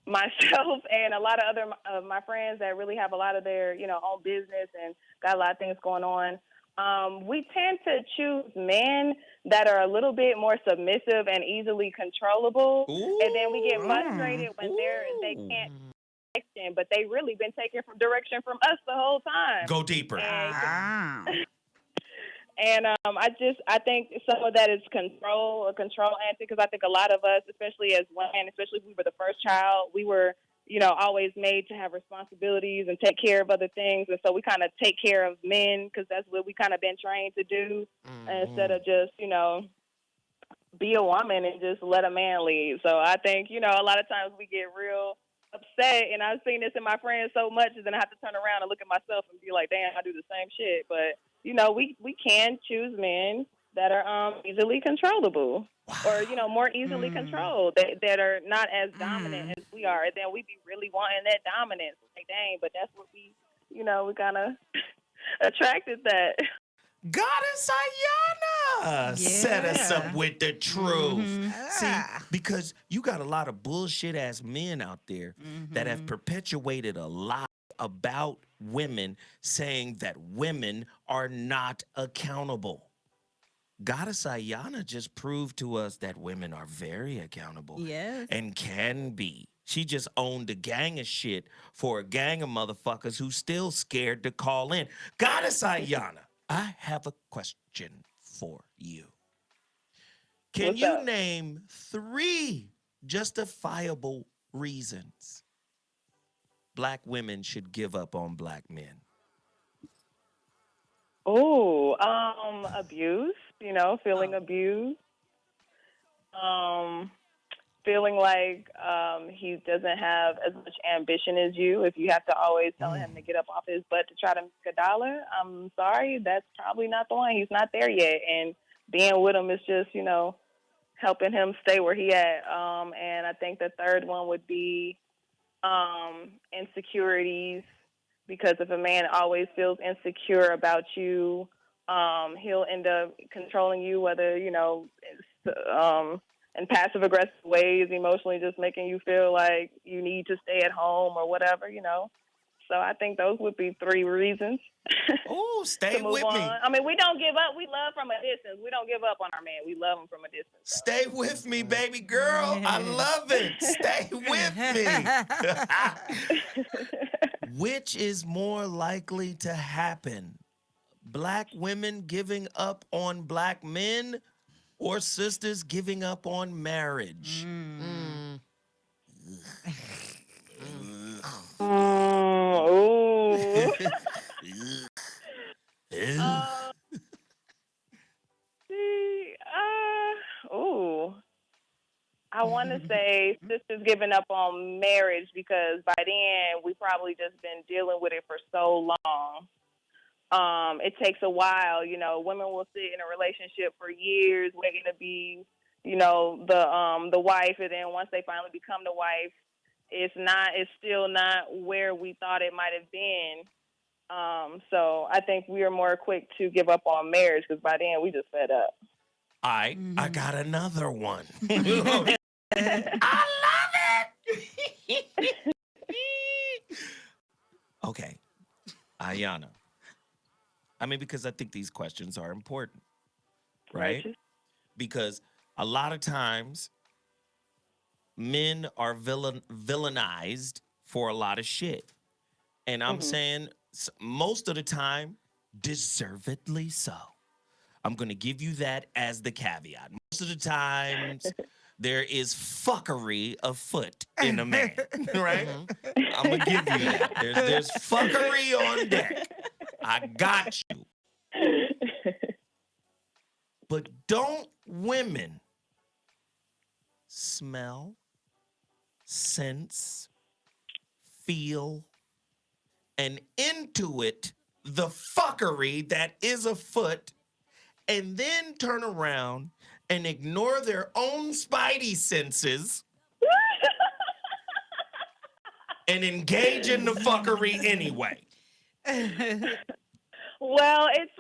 myself and a lot of other of my friends that really have a lot of their, own business and got a lot of things going on, we tend to choose men that are a little bit more submissive and easily controllable. Ooh. And then we get frustrated when they can't take direction, but they really been taking direction from us the whole time. Go deeper. And I think some of that is a control answer, because I think a lot of us, especially as women, especially if we were the first child, we were, always made to have responsibilities and take care of other things. And so we kind of take care of men because that's what we kind of been trained to do instead of just, be a woman and just let a man lead. So I think, a lot of times we get real upset, and I've seen this in my friends so much, and then I have to turn around and look at myself and be like, damn, I do the same shit. But we can choose men that are easily controllable, or more easily controlled, that are not as dominant as we are. And then we be really wanting that dominance. Like, dang, but that's what we kind of attracted that. Goddess Ayana set us up with the truth. See, because you got a lot of bullshit ass men out there that have perpetuated a lie about women, saying that women are not accountable. Goddess Ayana just proved to us that women are very accountable. Yes. And can be. She just owned a gang of shit for a gang of motherfuckers who still scared to call in. Goddess Ayana, I have a question for you. Can What's you up? name 3 justifiable reasons Black women should give up on Black men? Oh, abuse, feeling abused. feeling like he doesn't have as much ambition as you, if you have to always tell him to get up off his butt to try to make $1, I'm sorry, that's probably not the one. He's not there yet, and being with him is just, helping him stay where he at. And I think the third one would be insecurities, because if a man always feels insecure about you, he'll end up controlling you, whether, in passive aggressive ways, emotionally just making you feel like you need to stay at home or whatever. So I think those would be 3 reasons. Oh, stay with me. I mean, we don't give up. We love from a distance. We don't give up on our man. We love him from a distance. So. Stay with me, baby girl. I love it. Stay with me. Which is more likely to happen? Black women giving up on black men, or sisters giving up on marriage? I want to say sisters giving up on marriage, because by then we probably just been dealing with it for so long. It takes a while, women will sit in a relationship for years waiting to be, the wife, and then once they finally become the wife, it's still not where we thought it might have been. So I think we are more quick to give up on marriage, because by then we just fed up. I got another one. I love it. Okay, Ayana. I mean, because I think these questions are important, right? Because a lot of times men are villainized for a lot of shit. And I'm saying most of the time, deservedly so. I'm going to give you that as the caveat. Most of the times, there is fuckery afoot in a man, right? I'm going to give you that. There's fuckery on deck. I got you. But don't women smell, sense, feel, and intuit the fuckery that is afoot, and then turn around and ignore their own spidey senses and engage in the fuckery anyway? Well, it's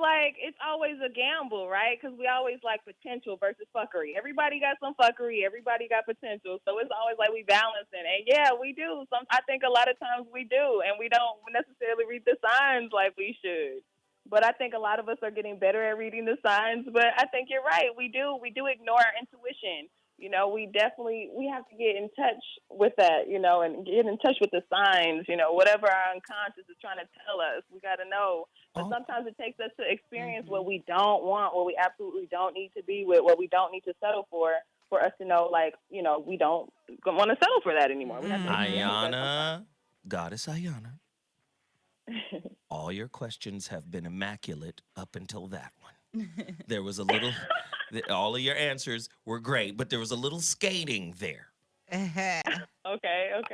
always a gamble, right? Because we always like potential versus fuckery. Everybody got some fuckery. Everybody got potential. So it's always like we balance it. And yeah, we do. I think a lot of times we do. And we don't necessarily read the signs like we should. But I think a lot of us are getting better at reading the signs. But I think you're right. We do ignore our intuition. We have to get in touch with that, and get in touch with the signs, whatever our unconscious is trying to tell us, we got to know. But sometimes it takes us to experience what we don't want, what we absolutely don't need to be with, what we don't need to settle for us to know, we don't want to settle for that anymore. We have to Ayana, Goddess Ayana, all your questions have been immaculate up until that one. There was a little, all of your answers were great, but there was a little skating there. Okay.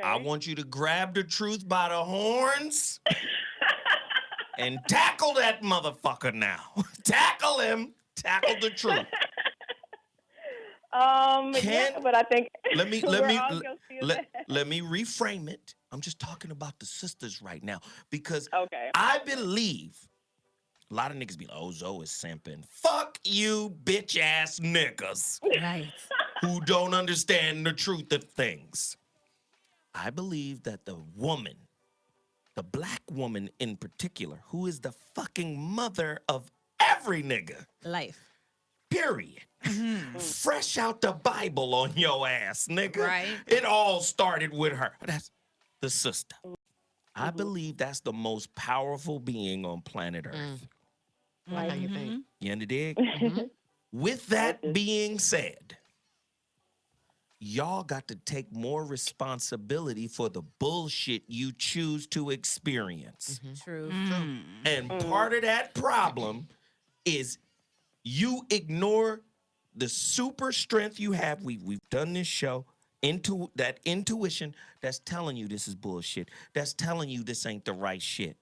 I want you to grab the truth by the horns and tackle that motherfucker now. Tackle him. Tackle the truth. Yeah, but I think let me reframe it. I'm just talking about the sisters right now, because I believe a lot of niggas be like, oh, Zoe is simping. Fuck you, bitch ass niggas. Right. Who don't understand the truth of things. I believe that the woman, the black woman in particular, who is the fucking mother of every nigga. Life. Period. Fresh out the Bible on your ass, nigga. Right. It all started with her. That's the sister. I believe that's the most powerful being on planet Earth. Like how you think. You under dig? With that being said, y'all got to take more responsibility for the bullshit you choose to experience. True. And part of that problem is you ignore the super strength you have. We've done this show that intuition that's telling you this is bullshit. That's telling you this ain't the right shit.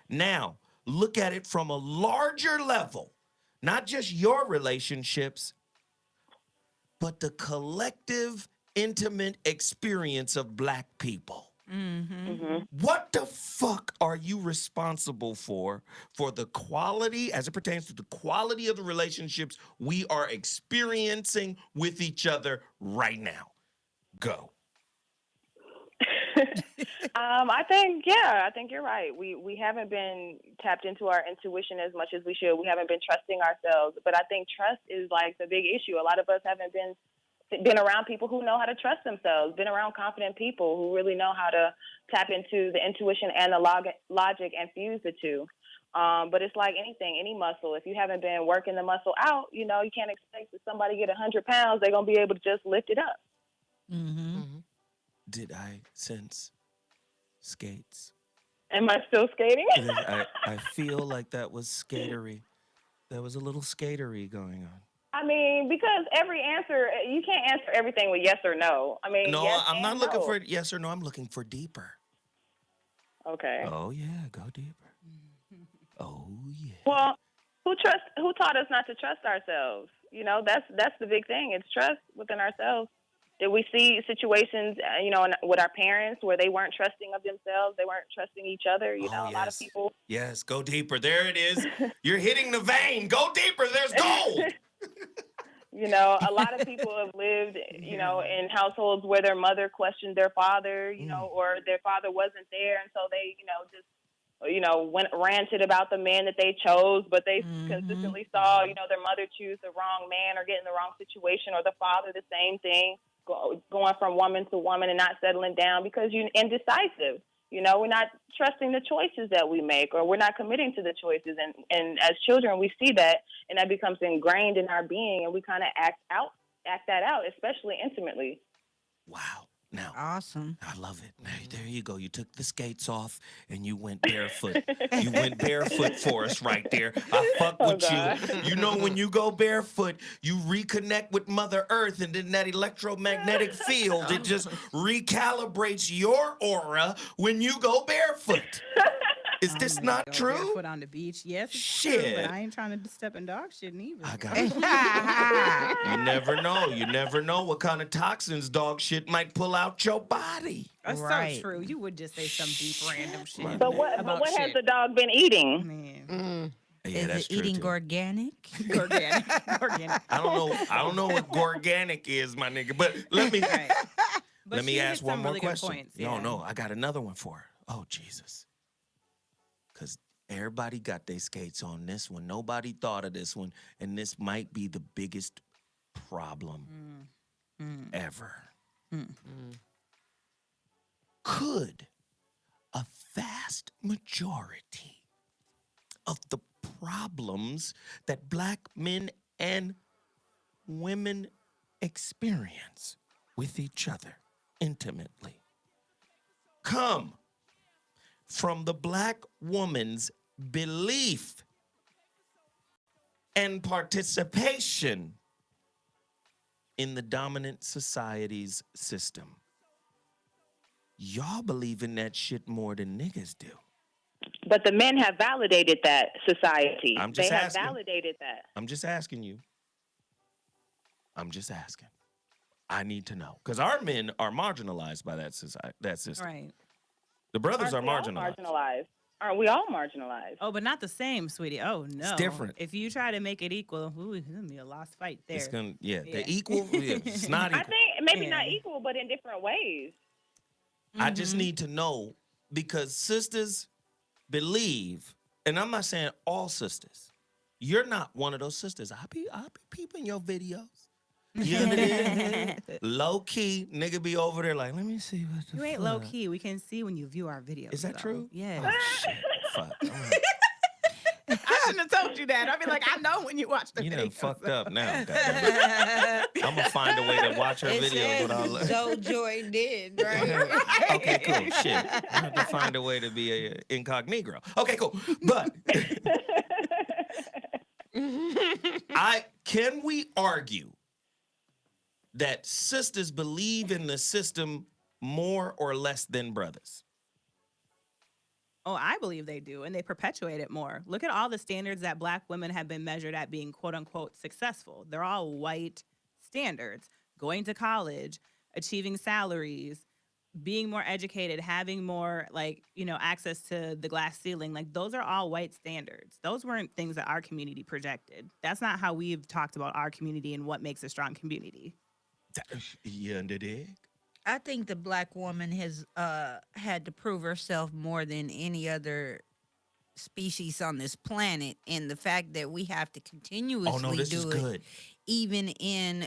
Now, look at it from a larger level. Not just your relationships, but the collective, intimate experience of Black people. What the fuck are you responsible for the quality, as it pertains to the quality of the relationships we are experiencing with each other right now? Go. I think you're right. We haven't been tapped into our intuition as much as we should. We haven't been trusting ourselves. But I think trust is like the big issue. A lot of us haven't been around people who know how to trust themselves, been around confident people who really know how to tap into the intuition and the logic and fuse the two. But it's like anything, any muscle. If you haven't been working the muscle out, you can't expect that somebody get 100 pounds, they're going to be able to just lift it up. Did I sense skates? Am I still skating? I feel like that was skatery. There was a little skatery going on. I mean, because every answer, you can't answer everything with yes or no. I mean, no, yes I'm not and looking no. for yes or no. I'm looking for deeper. Okay. Oh yeah, go deeper. Oh yeah. Well, who taught us not to trust ourselves? That's the big thing. It's trust within ourselves. Did we see situations, with our parents where they weren't trusting of themselves? They weren't trusting each other. A lot of people. Yes, go deeper. There it is. You're hitting the vein. Go deeper. There's gold. A lot of people have lived, in households where their mother questioned their father, or their father wasn't there. And so they, ranted about the man that they chose, but they consistently saw, their mother choose the wrong man or get in the wrong situation, or the father, the same thing, going from woman to woman and not settling down because you're indecisive. We're not trusting the choices that we make, or we're not committing to the choices. And as children, we see that, and that becomes ingrained in our being, and we kind of act that out, especially intimately. Wow. Now, awesome. I love it. There you go. You took the skates off and you went barefoot. You went barefoot for us right there. I fuck with you. When you go barefoot, you reconnect with Mother Earth, and then that electromagnetic field, it just recalibrates your aura when you go barefoot. Is this not true? Barefoot on the beach. Yes, it's Shit. true, but I ain't trying to step in dog shit neither. I got it. You never know. You never know what kind of toxins dog shit might pull out your body. That's Right. so true. You would just say some deep random shit. But what has the dog been eating? Man. Yeah, that's Is it true eating too. organic? Organic. I don't know what organic is, my nigga. But let me But let me she hit ask one some more really good question. points, yeah. No, I got another one for her. Oh Jesus. Because everybody got their skates on this one. Nobody thought of this one. And this might be the biggest problem ever. Could a vast majority of the problems that Black men and women experience with each other intimately come from the Black woman's belief and participation in the dominant society's system? Y'all believe in that shit more than niggas do. But the men have validated that society. I'm just they have asking. validated that. I'm just asking you. I'm just asking. I need to know. Because our men are marginalized by that society, that system. Right. The brothers Aren't are we all marginalized. Aren't we all marginalized? Oh, but not the same, sweetie. Oh no, It's different. If you try to make it equal, it's gonna be a lost fight there. It's gonna, the equal. Yeah, it's not I equal. think maybe not equal, but in different ways. I just need to know because sisters believe, and I'm not saying all sisters. You're not one of those sisters. I be peeping your videos. You know what I mean? Low key, nigga be over there like, let me see what the You ain't fuck. low key. We can see when you view our videos. Is that though. true? Yeah. Oh shit. Fuck. I shouldn't have told you that. I'd be like, I know when you watch the You videos. done fucked up now. I'm gonna find a way to watch her videos without. So Joy did, right? Okay, cool. Shit. I have to find a way to be a incognito. Okay, cool. But can we argue that sisters believe in the system more or less than brothers? Oh, I believe they do, and they perpetuate it more. Look at all the standards that Black women have been measured at being quote unquote successful. They're all white standards: going to college, achieving salaries, being more educated, having more access to the glass ceiling. Like those are all white standards. Those weren't things that our community projected. That's not how we've talked about our community and what makes a strong community. You under the egg? I think the Black woman has had to prove herself more than any other species on this planet, and the fact that we have to continuously this is do good. it, even in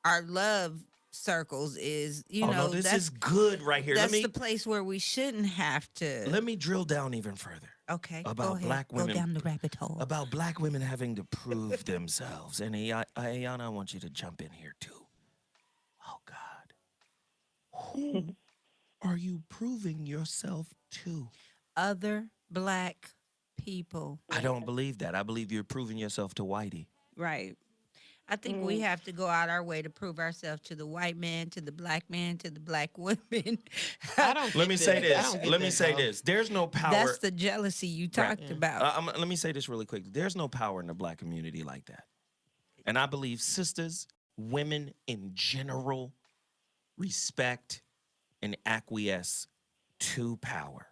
our love circles, is This is good right here. That's the place where we shouldn't have to. Let me drill down even further. Okay, About go ahead. Black women. Go down the rabbit hole. About Black women having to prove themselves. And Ayana, I want you to jump in here too. Oh God. Who are you proving yourself to? Other Black people. I don't believe that. I believe you're proving yourself to Whitey. Right. I think we have to go out our way to prove ourselves to the white man, to the Black man, to the Black women. I don't. Let me say this. Let me say this. There's no power. That's the jealousy you talked about. Let me say this really quick. There's no power in the Black community like that. And I believe sisters, women in general, respect and acquiesce to power.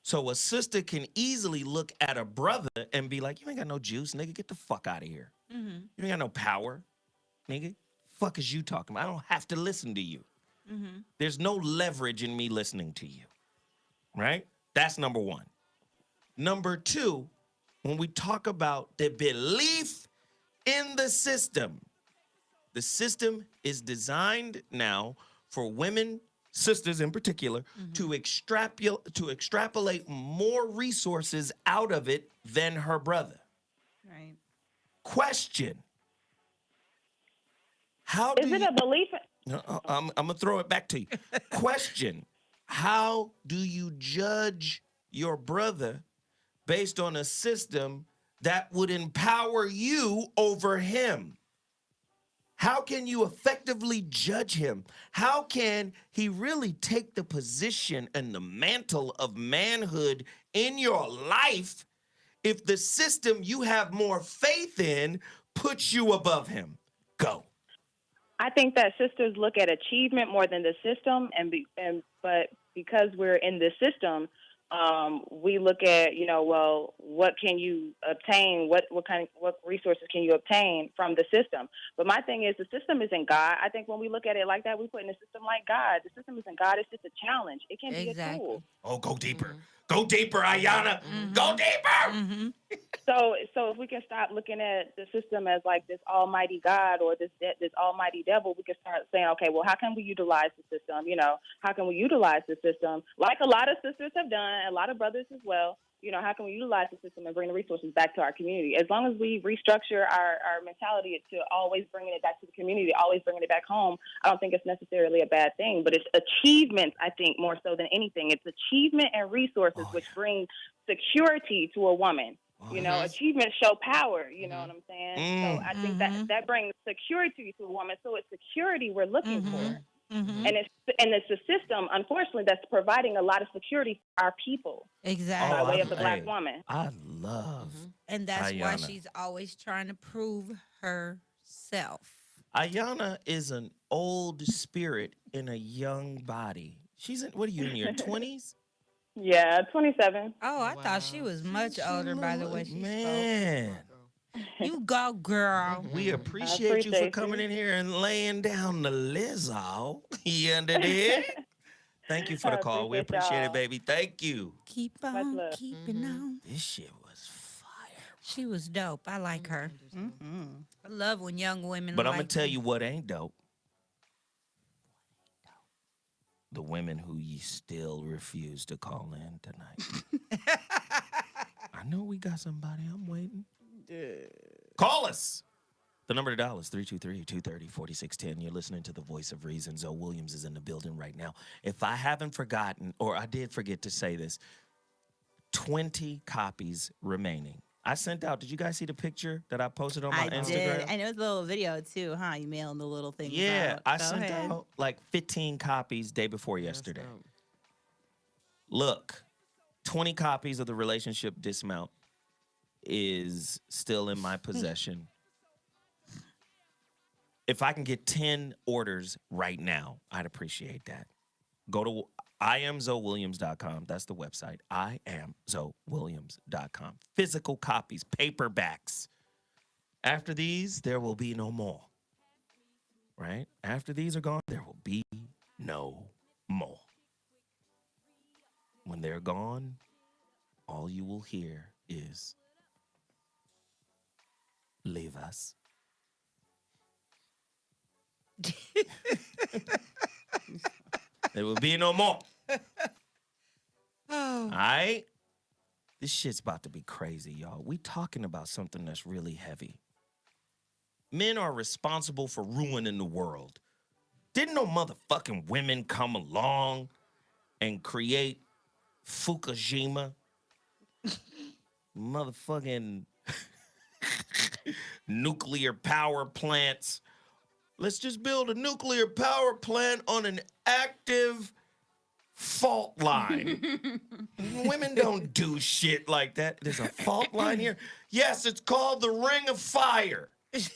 So a sister can easily look at a brother and be like, you ain't got no juice, nigga. Get the fuck out of here. Mm-hmm. You ain't got no power, nigga. Fuck is you talking about? I don't have to listen to you. Mm-hmm. There's no leverage in me listening to you, right? That's number one. Number two, when we talk about the belief in the system is designed now for women, sisters in particular, to extrapolate more resources out of it than her brother. Right. Question. Is it a belief? I'm going to throw it back to you. Question. How do you judge your brother based on a system that would empower you over him? How can you effectively judge him? How can he really take the position and the mantle of manhood in your life if the system you have more faith in puts you above him? Go. I think that sisters look at achievement more than the system, but because we're in the system, we look at, well, what can you obtain? What resources can you obtain from the system? But my thing is, the system isn't God. I think when we look at it like that, we put in the system like God. The system isn't God. It's just a challenge. It can be a tool. Oh, go deeper. Go deeper, Ayana. Go deeper. So if we can stop looking at the system as like this almighty God or this almighty devil, we can start saying, okay, well, how can we utilize the system? How can we utilize the system like a lot of sisters have done, a lot of brothers as well? How can we utilize the system and bring the resources back to our community? As long as we restructure our mentality to always bringing it back to the community, always bringing it back home, I don't think it's necessarily a bad thing. But it's achievements, I think, more so than anything. It's achievement and resources which bring security to a woman. Achievements show power. You know what I'm saying? So I think that brings security to a woman. So it's security we're looking for. Mm-hmm. And it's the system, unfortunately, that's providing a lot of security for our people. Exactly. By way of the Black woman. I love And that's Ayana. why she's always trying to prove herself. Ayana is an old spirit in a young body. She's in, what are you, in your 20s? Yeah, 27. Oh, I thought she was much older by the way she Man. spoke. You go, girl. We appreciate you for coming in here and laying down the Lizzo. You under there? Thank you for the call. We appreciate it, baby. Thank you. Keep on keeping on. This shit was fire. She was dope. I like her. Mm-hmm. I love when young women. But I'm going to tell you what ain't dope. The women who you still refuse to call in tonight. I know we got somebody. I'm waiting. Call us. The number to dial is 323-230-4610. You're listening to the voice of reason. Zoe Williams is in the building right now. If I haven't forgotten, or I did forget to say this, 20 copies remaining. I sent out. Did you guys see the picture that I posted on my I Instagram? did. And it was a little video too, huh? You mailing the little things Yeah, out. I Go sent ahead. out like 15 copies day before yesterday. Look, 20 copies of the relationship dismount is still in my possession. If I can get 10 orders right now, I'd appreciate that. Go to IamZoeWilliams.com. That's the website. IamZoeWilliams.com. Physical copies, paperbacks. After these, there will be no more. Right? After these are gone, there will be no more. When they're gone, all you will hear is, leave us. There will be no more. All right? This shit's about to be crazy, y'all. We talking about something that's really heavy. Men are responsible for ruining the world. Didn't no motherfucking women come along and create Fukushima? Motherfucking nuclear power plants. Let's just build a nuclear power plant on an active fault line. Women don't do shit like that. There's a fault line here. Yes, it's called the Ring of Fire. It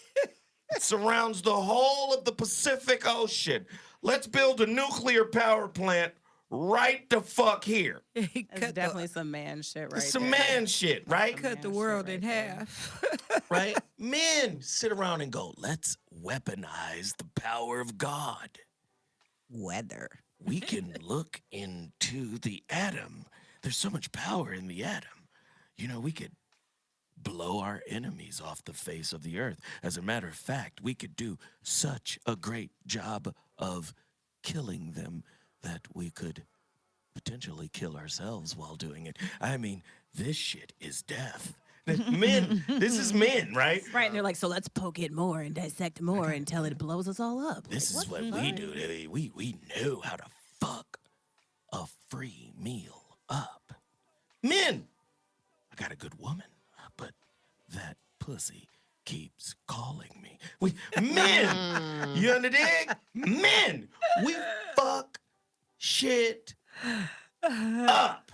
surrounds the whole of the Pacific Ocean. Let's build a nuclear power plant right the fuck here. That's definitely some man shit right It's some there. man shit, right? Cut the world in half. Right? Men sit around and go, let's weaponize the power of God. Weather. We can look into the atom. There's so much power in the atom. You know, we could blow our enemies off the face of the earth. As a matter of fact, we could do such a great job of killing them that we could potentially kill ourselves while doing it. I mean, this shit is death. Men, this is men, right? Right, and they're like, so let's poke it more and dissect more until it blows us all up. This is what we do. We know how to fuck a free meal up. Men, I got a good woman, but that pussy keeps calling me. Men, you understand? Men, we fuck shit up.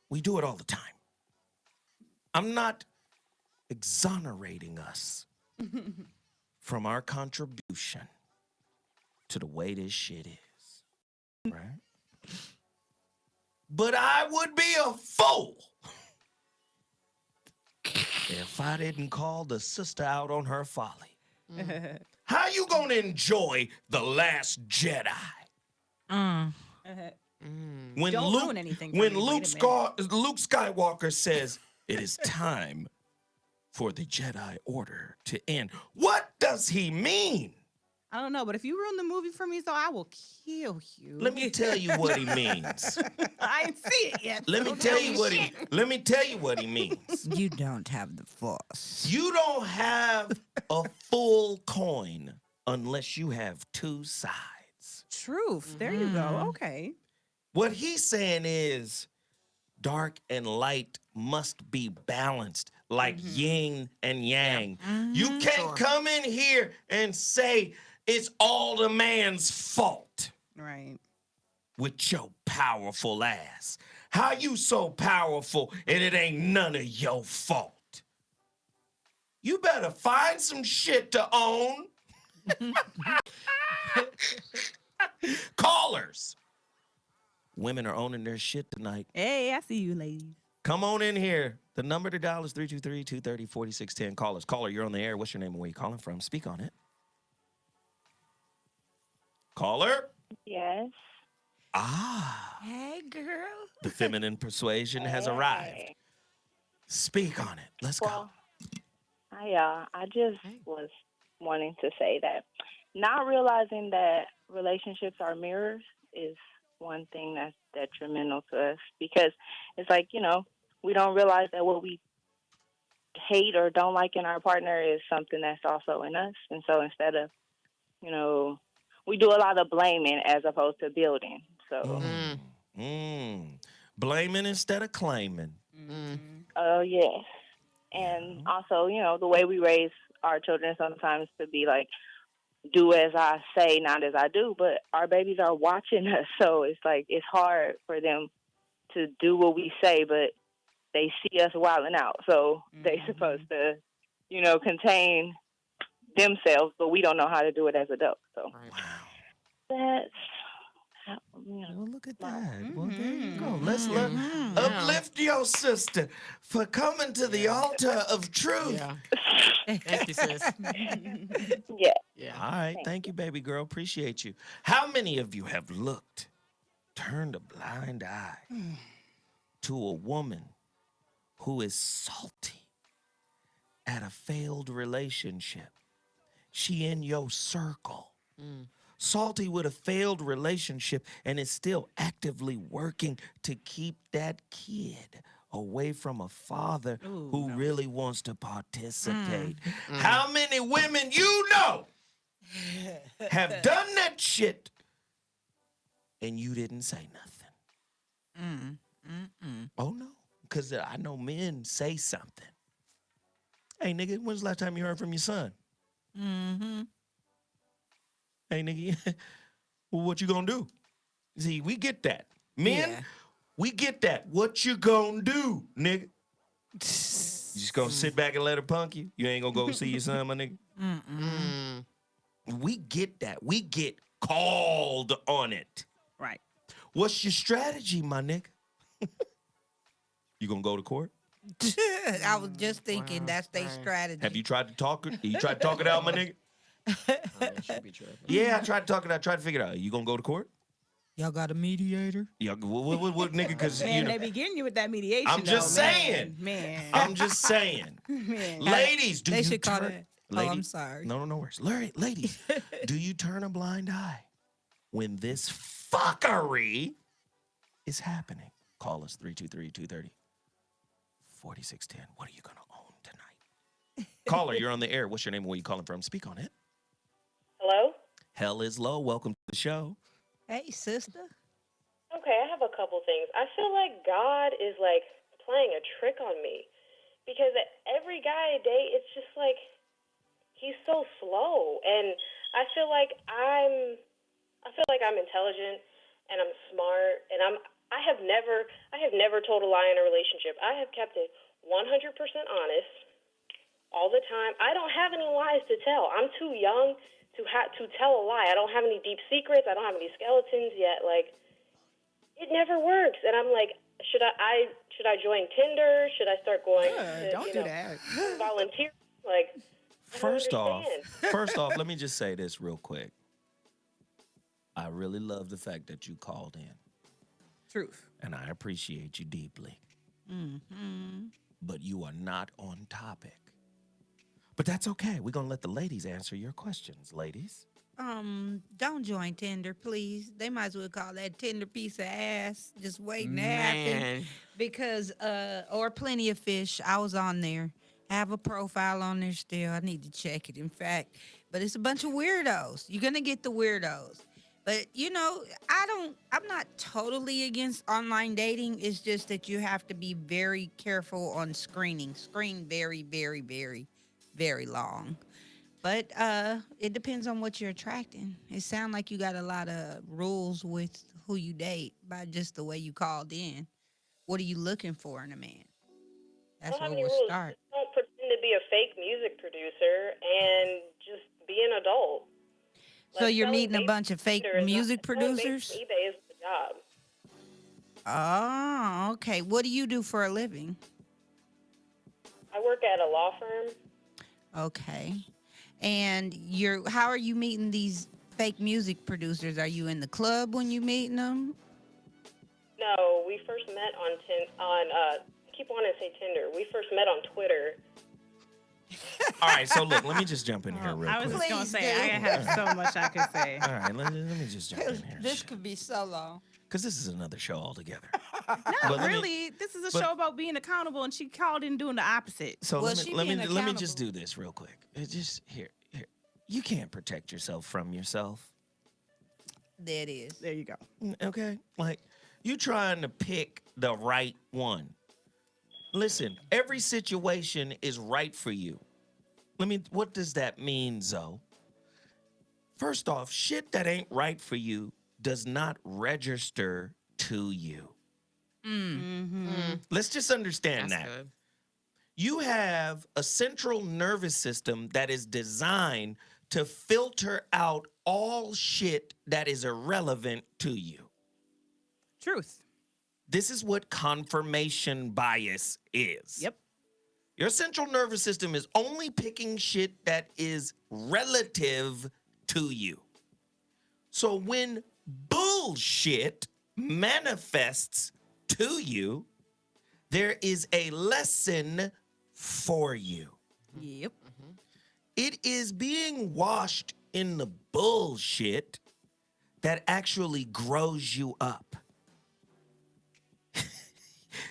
We do it all the time. I'm not exonerating us from our contribution to the way this shit is, right? But I would be a fool if I didn't call the sister out on her folly. How you gonna enjoy The Last Jedi? When Don't Luke, ruin anything for when me. Luke, Wait a minute. Luke Skywalker says, it is time for the Jedi Order to end. What does he mean? I don't know, but if you ruin the movie for me, so I will kill you. Let me tell you what he means. I ain't see it yet. Let me tell you what he means. You don't have the force. You don't have a full coin unless you have two sides. Truth. There you go. Okay. What he's saying is dark and light must be balanced like yin and yang. You can't come in here and say it's all the man's fault. Right. With your powerful ass. How you so powerful and it ain't none of your fault? You better find some shit to own. Callers. Women are owning their shit tonight. Hey, I see you, ladies. Come on in here. The number to dial is 323-230-4610. Callers. Caller, you're on the air. What's your name and where you calling from? Speak on it. Caller? Yes. Ah. Hey, girl. The feminine persuasion has arrived. Speak on it. Let's go. I just was wanting to say that not realizing that relationships are mirrors is one thing that's detrimental to us, because it's like, we don't realize that what we hate or don't like in our partner is something that's also in us. And so instead of, we do a lot of blaming as opposed to building. So Blaming instead of claiming. Oh, yes. And also, you know, the way we raise our children sometimes to be like, do as I say, not as I do. But our babies are watching us, so it's like it's hard for them to do what we say, but they see us wilding out. So they supposed to, you know, contain themselves, but we don't know how to do it as adults. So that's how, you know. Well, look at that. Well, there you go. Let's uplift your sister for coming to the altar of truth. Yeah. Thank you, sis. Yeah. All right. Thank you, baby girl. Appreciate you. How many of you have turned a blind eye to a woman who is salty at a failed relationship? She in your circle. Salty with a failed relationship and is still actively working to keep that kid away from a father who really wants to participate. How many women you know have done that shit and you didn't say nothing? Oh, no. Because I know men say something. Hey, nigga, when's the last time you heard from your son? Hey, nigga, well, what you gonna do? See, we get that. Men, we get that. What you gonna do, nigga? You just gonna sit back and let her punk you? You ain't gonna go see your son, my nigga? We get that. We get called on it. Right. What's your strategy, my nigga? You gonna go to court? I was just thinking that's their strategy. Have you tried to talk it? You tried to talk it out, my nigga? Yeah, I tried to talk it out. I tried to figure it out. You gonna go to court? Y'all got a mediator? Yeah, what nigga? Because Man, they be getting you with that mediation. I'm just saying. Man. I'm just saying. Ladies, do they you should call turn? it. Ladies, I'm sorry. No worries. Ladies, do you turn a blind eye when this fuckery is happening? Call us 323-230-4610. What are you gonna own tonight? Caller, you're on the air. What's your name and where you calling from? Speak on it. Hello? Hell is low. Welcome to the show. Hey, sister. Okay, I have a couple things. I feel like God is like playing a trick on me because every guy I date, it's just like he's so slow, and I feel like I'm intelligent and I'm smart, and I have never told a lie in a relationship. I have kept it 100% honest all the time. I don't have any lies to tell. I'm too young to tell a lie. I don't have any deep secrets. I don't have any skeletons yet. Like, it never works. And I'm like, should I join Tinder? Should I start going don't do that. volunteer? Like, First off, let me just say this real quick. I really love the fact that you called in. Truth. And I appreciate you deeply. But you are not on topic. But that's okay. We're going to let the ladies answer your questions, ladies. Don't join Tinder, please. They might as well call that Tinder piece of ass just waiting to happen. Because, or Plenty of Fish. I was on there. I have a profile on there still. I need to check it, in fact. But it's a bunch of weirdos. You're going to get the weirdos. But, you know, I'm not totally against online dating. It's just that you have to be very careful on screening. Screen very, very, very, very long. But it depends on what you're attracting. It sounds like you got a lot of rules with who you date by just the way you called in. What are you looking for in a man? That's where we'll start. Just don't pretend to be a fake music producer and just be an adult. So you're meeting a bunch of fake music producers? eBay is the job. Oh, okay. What do you do for a living? I work at a law firm. Okay. And how are you meeting these fake music producers? Are you in the club when you meeting them? No, we first met on I keep wanting to say Tinder. We first met on Twitter. All right, so look, let me just jump in here real quick. I was just going to say, I have so much I could say. All right, let me just jump in here. This could be so long. Because this is another show altogether. No, really. This is a show about being accountable, and she called in doing the opposite. So let me just do this real quick. It's just here. You can't protect yourself from yourself. There it is. There you go. Okay? Like, you trying to pick the right one. Listen, every situation is right for you. What does that mean, Zoe? First off, shit that ain't right for you does not register to you. Let's just understand That's that. good. You have a central nervous system that is designed to filter out all shit that is irrelevant to you. Truth. This is what confirmation bias is. Yep. Your central nervous system is only picking shit that is relative to you. So when bullshit manifests to you, there is a lesson for you. Yep. It is being washed in the bullshit that actually grows you up.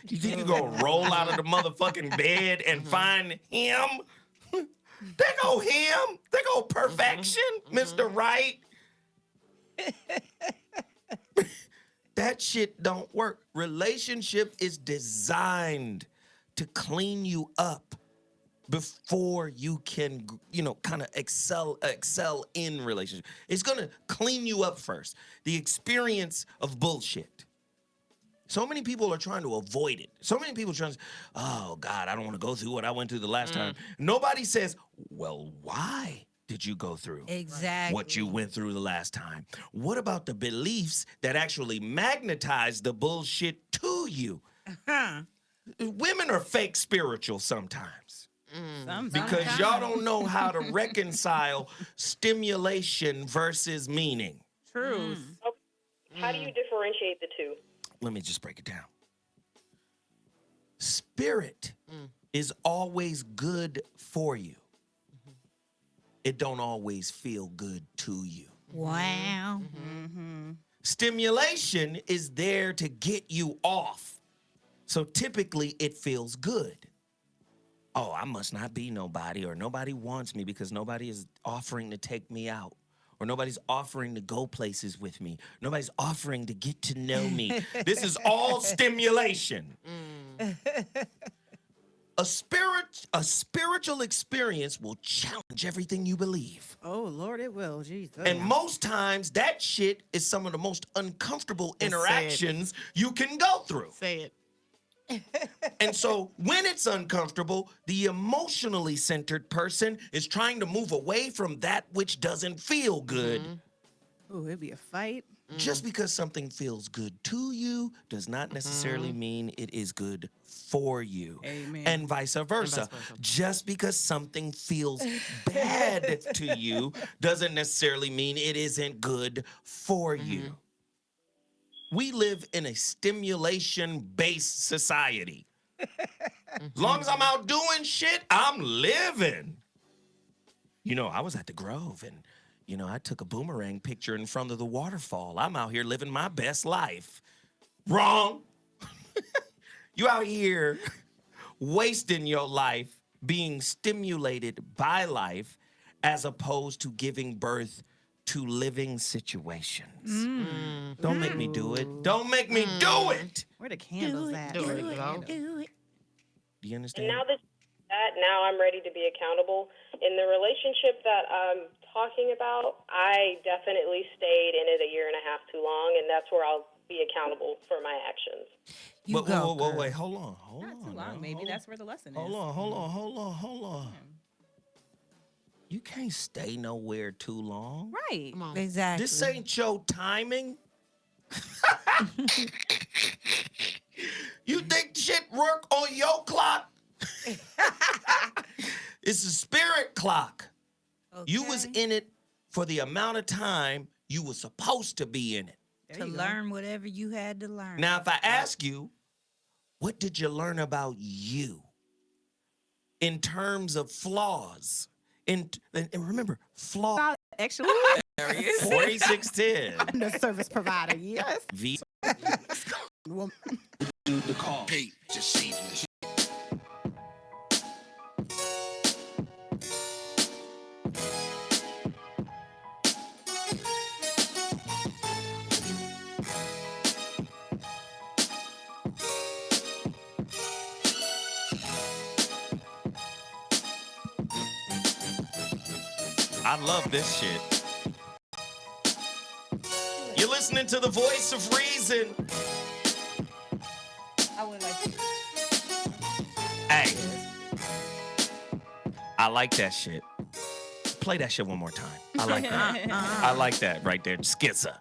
You think you're gonna roll out of the motherfucking bed and find him? There go him. There go perfection, Mr. Right. That shit don't work. Relationship is designed to clean you up before you can, kind of excel in relationship. It's gonna clean you up first. The experience of bullshit. So many people are trying to avoid it. So many people are trying to, oh God, I don't want to go through what I went through the last time. Nobody says, well, why did you go through Exactly what you went through the last time? What about the beliefs that actually magnetize the bullshit to you? Women are fake spiritual sometimes. Because y'all don't know how to reconcile stimulation versus meaning. Truth. How do you differentiate the two? Let me just break it down. Spirit is always good for you. It don't always feel good to you. Wow. Stimulation is there to get you off. So typically it feels good. Oh, I must not be nobody, or nobody wants me because nobody is offering to take me out, or nobody's offering to go places with me. Nobody's offering to get to know me. This is all stimulation. A spiritual experience will challenge everything you believe. Oh, Lord, it will. Jesus. And most times that shit is some of the most uncomfortable interactions you can go through. Say it. And so when it's uncomfortable, the emotionally centered person is trying to move away from that which doesn't feel good. Ooh, it'd be a fight. Just because something feels good to you does not necessarily mean it is good for you. Amen. And vice versa. Just because something feels bad to you doesn't necessarily mean it isn't good for you. We live in a stimulation-based society. As long as I'm out doing shit, I'm living. I was at the Grove and I took a boomerang picture in front of the waterfall. I'm out here living my best life. Wrong. You out here wasting your life being stimulated by life as opposed to giving birth to living situations. Don't make me do it. Don't make me do it. Where the candles at? Do it. Do you understand? And now I'm ready to be accountable. In the relationship that I'm talking about, I definitely stayed in it a year and a half too long, and that's where I'll be accountable for my actions. Wait, hold on. Not too long. Maybe that's where the lesson is. Hold on. You can't stay nowhere too long. Right. Exactly. This ain't your timing. You think shit work on your clock? It's a spirit clock. Okay. You was in it for the amount of time you were supposed to be in it. To learn whatever you had to learn. Now, if I ask you, what did you learn about you in terms of flaws? And remember, flaws. Actually, 4610. I'm the service provider. Yes. Do the call. Hey, just see this. I love this shit. You're listening to the voice of reason. I would like to. Hey, I like that shit. Play that shit one more time. I like that. I like that right there. Skizza.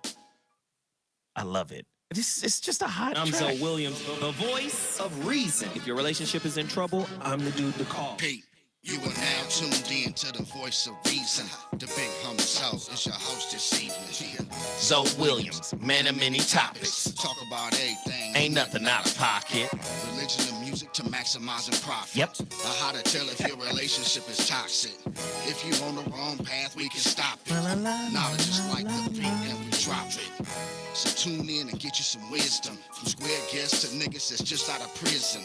I love it. It's just a hot I'm track. Zoe Williams, the voice of reason. If your relationship is in trouble, I'm the dude to call. Pete, you are now tuned in to the voice of reason. The big homicide is your host this evening. Zoe Williams, man of many topics. Talk about everything. Ain't nothing out of pocket. Religion and music to maximizing profit. Yep. How to tell if your relationship is toxic. If you on the wrong path, we can stop it. Knowledge is like the beat and we drop it. So tune in and get you some wisdom. From square guests to niggas that's just out of prison.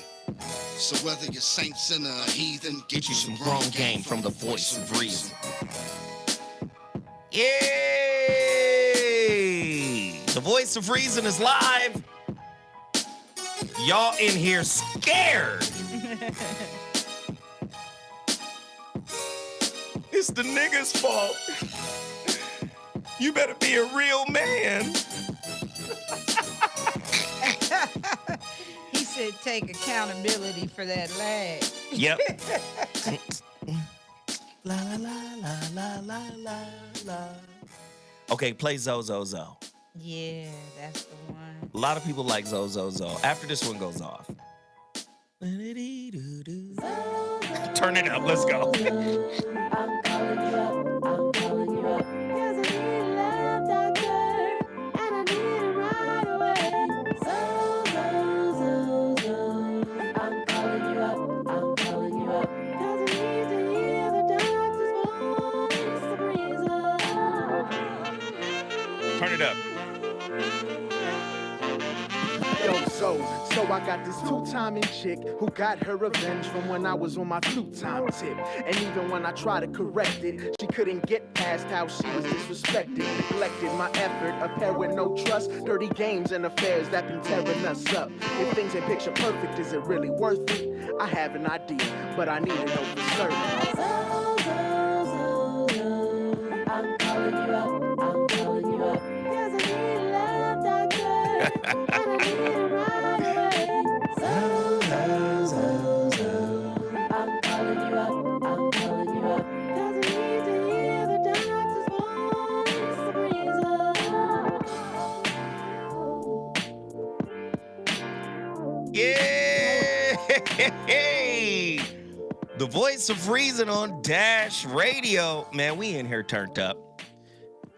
So whether you're saint, sinner, or heathen, Get you some grown game from the voice of reason. Yay! The voice of reason is live. Y'all in here scared. It's the nigga's fault. You better be a real man. He said take accountability for that lag. Yep. La la la la la la la la. Okay, play Zo Zo Zo. Yeah, that's the one. A lot of people like Zo Zo Zo. After this one goes off. Turn it up, let's go. Turn it up. Yo, so I got this two-timing chick who got her revenge from when I was on my two-time tip. And even when I tried to correct it, she couldn't get past how she was disrespected, neglected my effort, a pair with no trust, dirty games and affairs that been tearing us up. If things ain't picture perfect, is it really worth it? I have an idea, but I need to know for certain. I'm calling you up, I'm calling you up. Cause I need a love doctor, and I need it right away. I'm calling you up, I'm calling you up. Cause I need to hear the doctor's voice of reason. Yeah! The voice of reason on Dash Radio. Man, we in here turned up.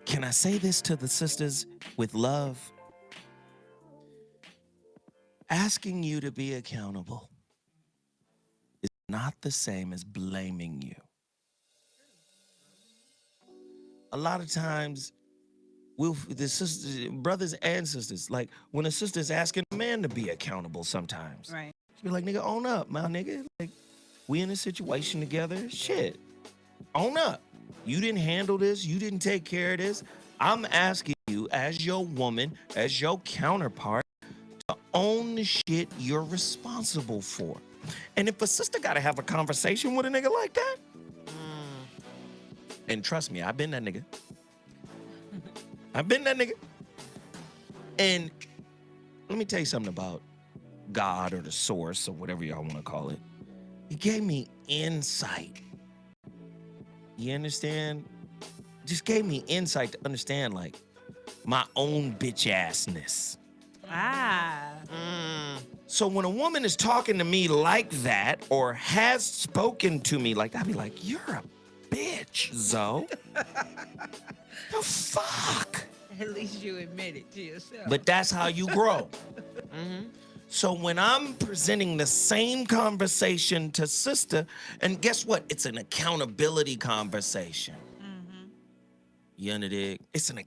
Can I say this to the sisters with love? Asking you to be accountable is not the same as blaming you. A lot of times, the sisters, brothers and sisters, like when a sister's asking a man to be accountable sometimes. Right. Be like, nigga, own up, my nigga. Like, we in a situation together. Shit. Own up. You didn't handle this. You didn't take care of this. I'm asking you, as your woman, as your counterpart, to own the shit you're responsible for. And if a sister gotta have a conversation with a nigga like that, and trust me, I've been that nigga. I've been that nigga. And let me tell you something about God or the source or whatever y'all want to call it. He gave me insight. You understand? Just gave me insight to understand, like, my own bitch assness. So when a woman is talking to me like that or has spoken to me like that, I'd be like, you're a bitch, Zoe. The fuck? At least you admit it to yourself. But that's how you grow. So when I'm presenting the same conversation to sister, and guess what? It's an accountability conversation. You understand? It's an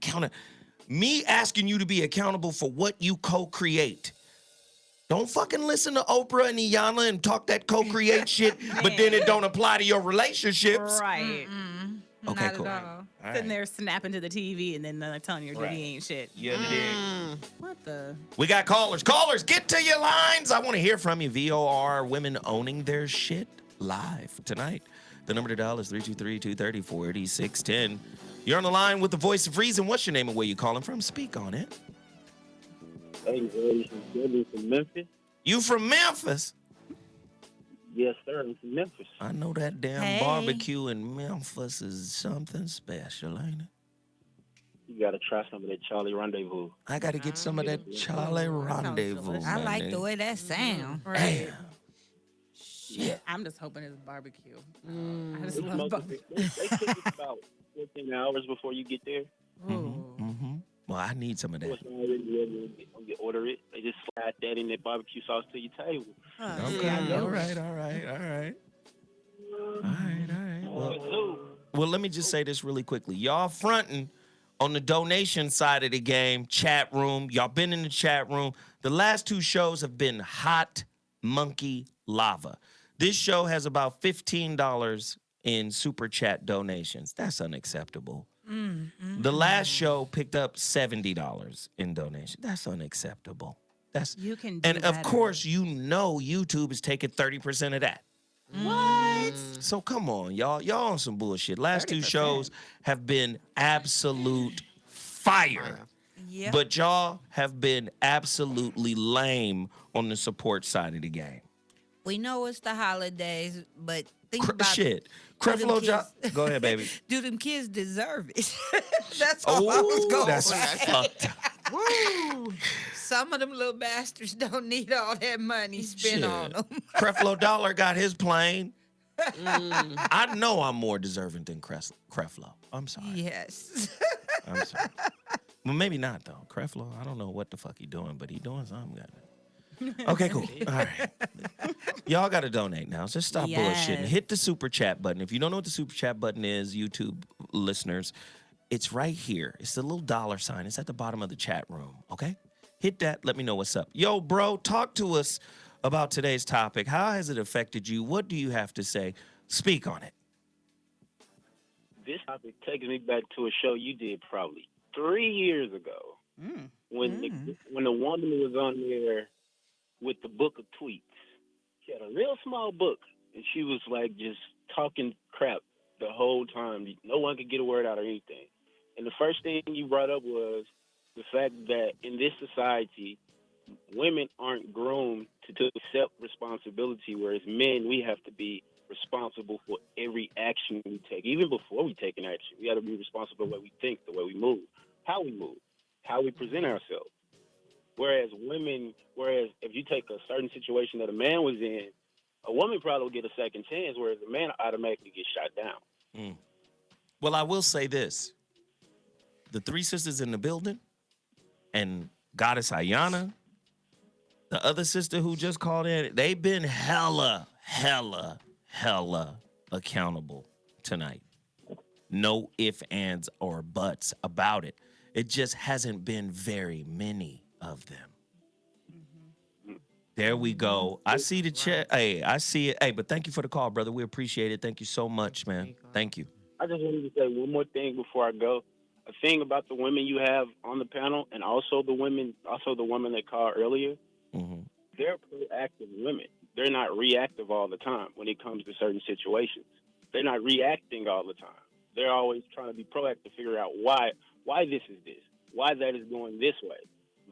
me asking you to be accountable for what you co-create. Don't fucking listen to Oprah and Iyanla and talk that co-create shit, but then it don't apply to your relationships. Right. Okay, Not cool. at all. All Sitting right. there snapping to the TV and then telling your daddy ain't shit. You understand? What the? We got callers. Callers, get to your lines. I want to hear from you. VOR, women owning their shit live tonight. The number to dial is 323-230-4610. You're on the line with the voice of reason. What's your name and where you calling from? Speak on it. Hey, this is Billy from Memphis. You from Memphis? Yes, sir. I'm from Memphis. I know that damn barbecue in Memphis is something special, ain't it? You got to try some of that Charlie Rendezvous. I got to get some of that Charlie Rendezvous. I like the way that sound. Right. Damn. Shit. I'm just hoping it's barbecue. I just They love barbecue. cook it about 14 hours before you get there. Mm-hmm. Well, I need some of that. It's already ready when you order it. They just slide that in that barbecue sauce to your table. Okay. All right. Well, let me just say this really quickly. Y'all fronting on the donation side of the game, chat room. Y'all been in the chat room. The last 2 shows have been hot monkey lava. This show has about $15 in super chat donations. That's unacceptable. The last show picked up $70 in donation. That's unacceptable. You can do and of better. course, you know YouTube is taking 30% of that. What? So come on, y'all. Y'all on some bullshit. Last 2 shows have been absolute fire. Yep. But y'all have been absolutely lame on the support side of the game. We know it's the holidays, but think about Shit. do them Creflo kids- Go ahead, baby. Do them kids deserve it? That's all I was going that's with. fucked up. Woo! Some of them little bastards don't need all that money spent on them. Creflo Dollar got his plane. I know I'm more deserving than Creflo. I'm sorry. Yes. I'm sorry. Well, maybe not, though. Creflo, I don't know what the fuck he doing, but he doing something. Okay, cool. All right. Y'all got to donate now. Just stop bullshitting. Hit the super chat button. If you don't know what the super chat button is, YouTube listeners, it's right here. It's the little dollar sign. It's at the bottom of the chat room, okay? Hit that. Let me know what's up. Yo, bro, talk to us about today's topic. How has it affected you? What do you have to say? Speak on it. This topic takes me back to a show you did probably 3 years ago when the woman was on there with the book of tweets. She had a real small book, and she was like just talking crap the whole time. No one could get a word out or anything. And the first thing you brought up was the fact that in this society, women aren't groomed to accept responsibility, whereas men, we have to be responsible for every action we take. Even before we take an action, we got to be responsible for the way we think, the way we move, how we present ourselves. Whereas if you take a certain situation that a man was in, a woman probably will get a second chance, whereas a man automatically gets shot down. Well, I will say this. The 3 sisters in the building and Goddess Ayana, the other sister who just called in, they've been hella accountable tonight. No ifs, ands, or buts about it. It just hasn't been very many of them. There we go. I see the chat. Hey, I see it. Hey, but thank you for the call, brother. We appreciate it. Thank you so much, man. Thank you. I just wanted to say one more thing before I go. A thing about the women you have on the panel, and also the women that called earlier. They're proactive women. They're not reactive all the time when it comes to certain situations. They're not reacting all the time. They're always trying to be proactive to figure out why this is this, why that is going this way,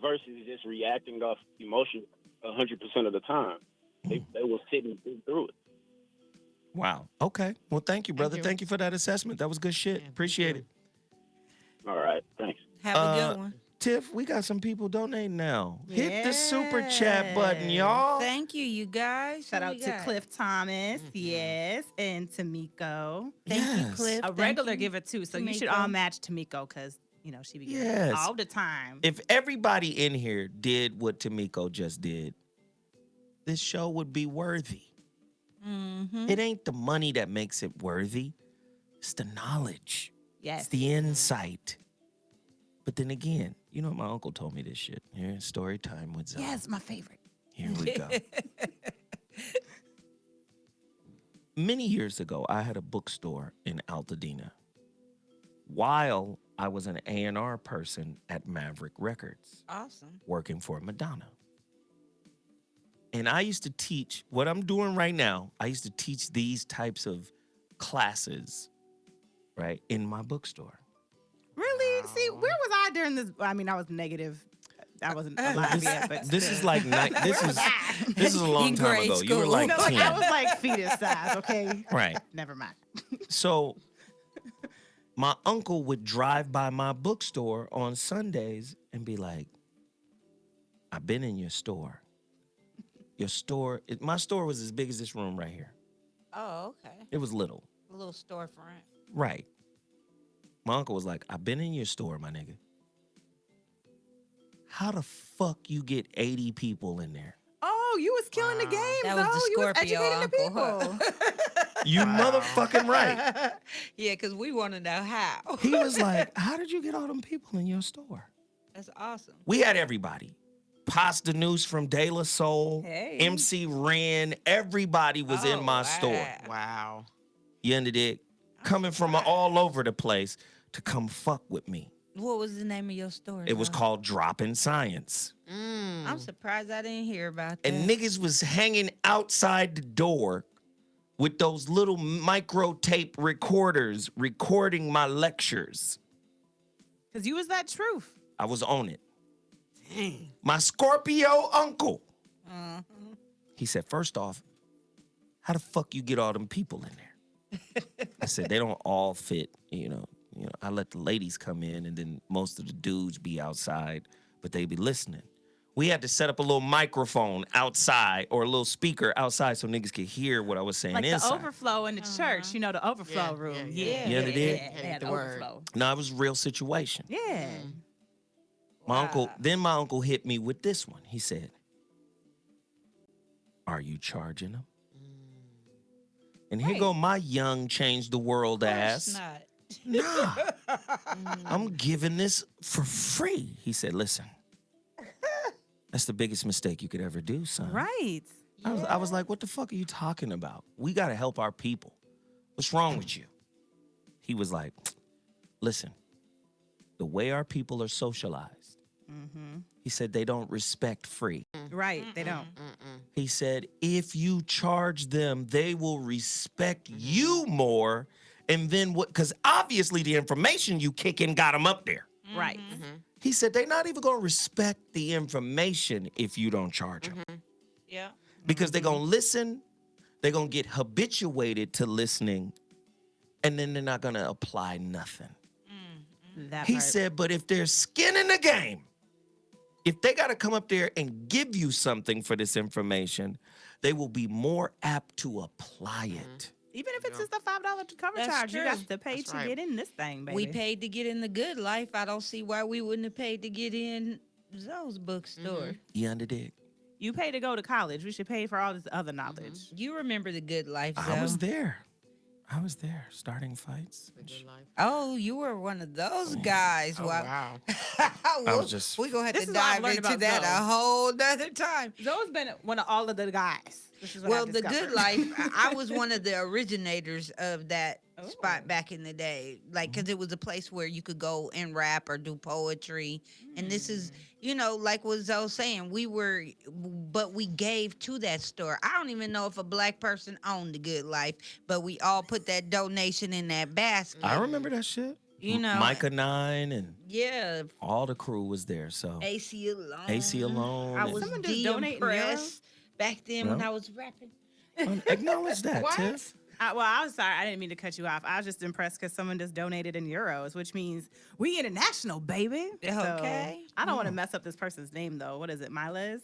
versus just reacting off emotion 100% of the time. They will sit and think through it. Wow. Okay. Well, thank you, brother. Thank you for that assessment. That was good shit. Appreciate it. All right. Thanks. Have a good one. Tiff, we got some people donating now. Hit the super chat button, y'all. Thank you, you guys. Shout out to Cliff Thomas, yes, and Tamiko. Thank you, Cliff. A regular giver too, so you should Tamiko. all match Tamiko because she be giving Yes. all the time. If everybody in here did what Tamiko just did, this show would be worthy. It ain't the money that makes it worthy. It's the knowledge. Yes. It's the insight. But then again, my uncle told me this shit. Here, story time with Zoe. Yes, my favorite. Here we go. Many years ago, I had a bookstore in Altadena while I was an A&R person at Maverick Records. Awesome. Working for Madonna. And I used to teach, what I'm doing right now, I used to teach these types of classes, right, in my bookstore. Really? See, where was I during this? I mean, I was negative. I wasn't alive yet, but This still. is like this is a long time ago. You were like No, 10. I was like fetus size. Okay. Right. Never mind. So my uncle would drive by my bookstore on Sundays and be like, I've been in your store. Your store, my store was as big as this room right here. Oh, okay. It was little. A little storefront. Right. My uncle was like, I've been in your store, my nigga. How the fuck you get 80 people in there? Oh, you was killing the game. That was the You was Scorpio educating the uncle, people. You motherfucking right. Yeah, because we want to know how. He was like, how did you get all them people in your store? That's awesome. We had everybody. Pasta Noose from De La Soul, Hey. MC Ren, everybody was in my store. Wow. You understand? Coming from all over the place to come fuck with me. What was the name of your store? It was called Droppin' Science. I'm surprised I didn't hear about that. And niggas was hanging outside the door with those little micro tape recorders recording my lectures. Because you was that truth. I was on it. Dang. My Scorpio uncle. He said, first off, how the fuck you get all them people in there? I said, they don't all fit, you know, I let the ladies come in and then most of the dudes be outside, but they be listening. We had to set up a little microphone outside or a little speaker outside so niggas could hear what I was saying Like inside. the overflow in the church, the overflow room. Yeah. Yeah, they did. They had the overflow. No, it was a real situation. Yeah. My uncle hit me with this one. He said, are you charging them? And here go my young change the world ass. Not. Nah, I'm giving this for free. He said, listen, that's the biggest mistake you could ever do, son. Right. I was like, what the fuck are you talking about? We got to help our people. What's wrong with you? He was like, listen, the way our people are socialized, he said they don't respect free. Right, they don't. He said, if you charge them, they will respect you more. And then what? Because obviously the information you kick in got them up there. Right. He said they're not even going to respect the information if you don't charge them. Yeah. Because they're going to listen, they're going to get habituated to listening, and then they're not going to apply nothing. He said, but if there's skin in the game, if they got to come up there and give you something for this information, they will be more apt to apply it. Even if it's just a $5 cover That's charge, you got true. to pay to get in this thing, baby. We paid to get in the good life. I don't see why we wouldn't have paid to get in Zoe's bookstore. You understand? You pay to go to college. We should pay for all this other knowledge. You remember the good life, Zoe. I was there. Starting fights. Oh, you were one of those guys. Oh, wow. I was just... We're going to have This to is what I've dive learned into about that Zoe. a whole nother time. Zoe's been one of all of the guys. This is what Well, I've the discovered. good life, I was one of the originators of that spot back in the day. Like, because it was a place where you could go and rap or do poetry. And this is, like what Zoe was saying, but we gave to that store. I don't even know if a black person owned the good life, but we all put that donation in that basket. I remember that shit. Micah 9 and all the crew was there. So AC Alone. AC Alone. I was Someone just donating de-impressed back then when Well, I was rapping. Acknowledge that, What? Tiff. I was sorry. I didn't mean to cut you off. I was just impressed because someone just donated in euros, which means we international, baby. Okay. So, I don't want to mess up this person's name, though. What is it? Miles?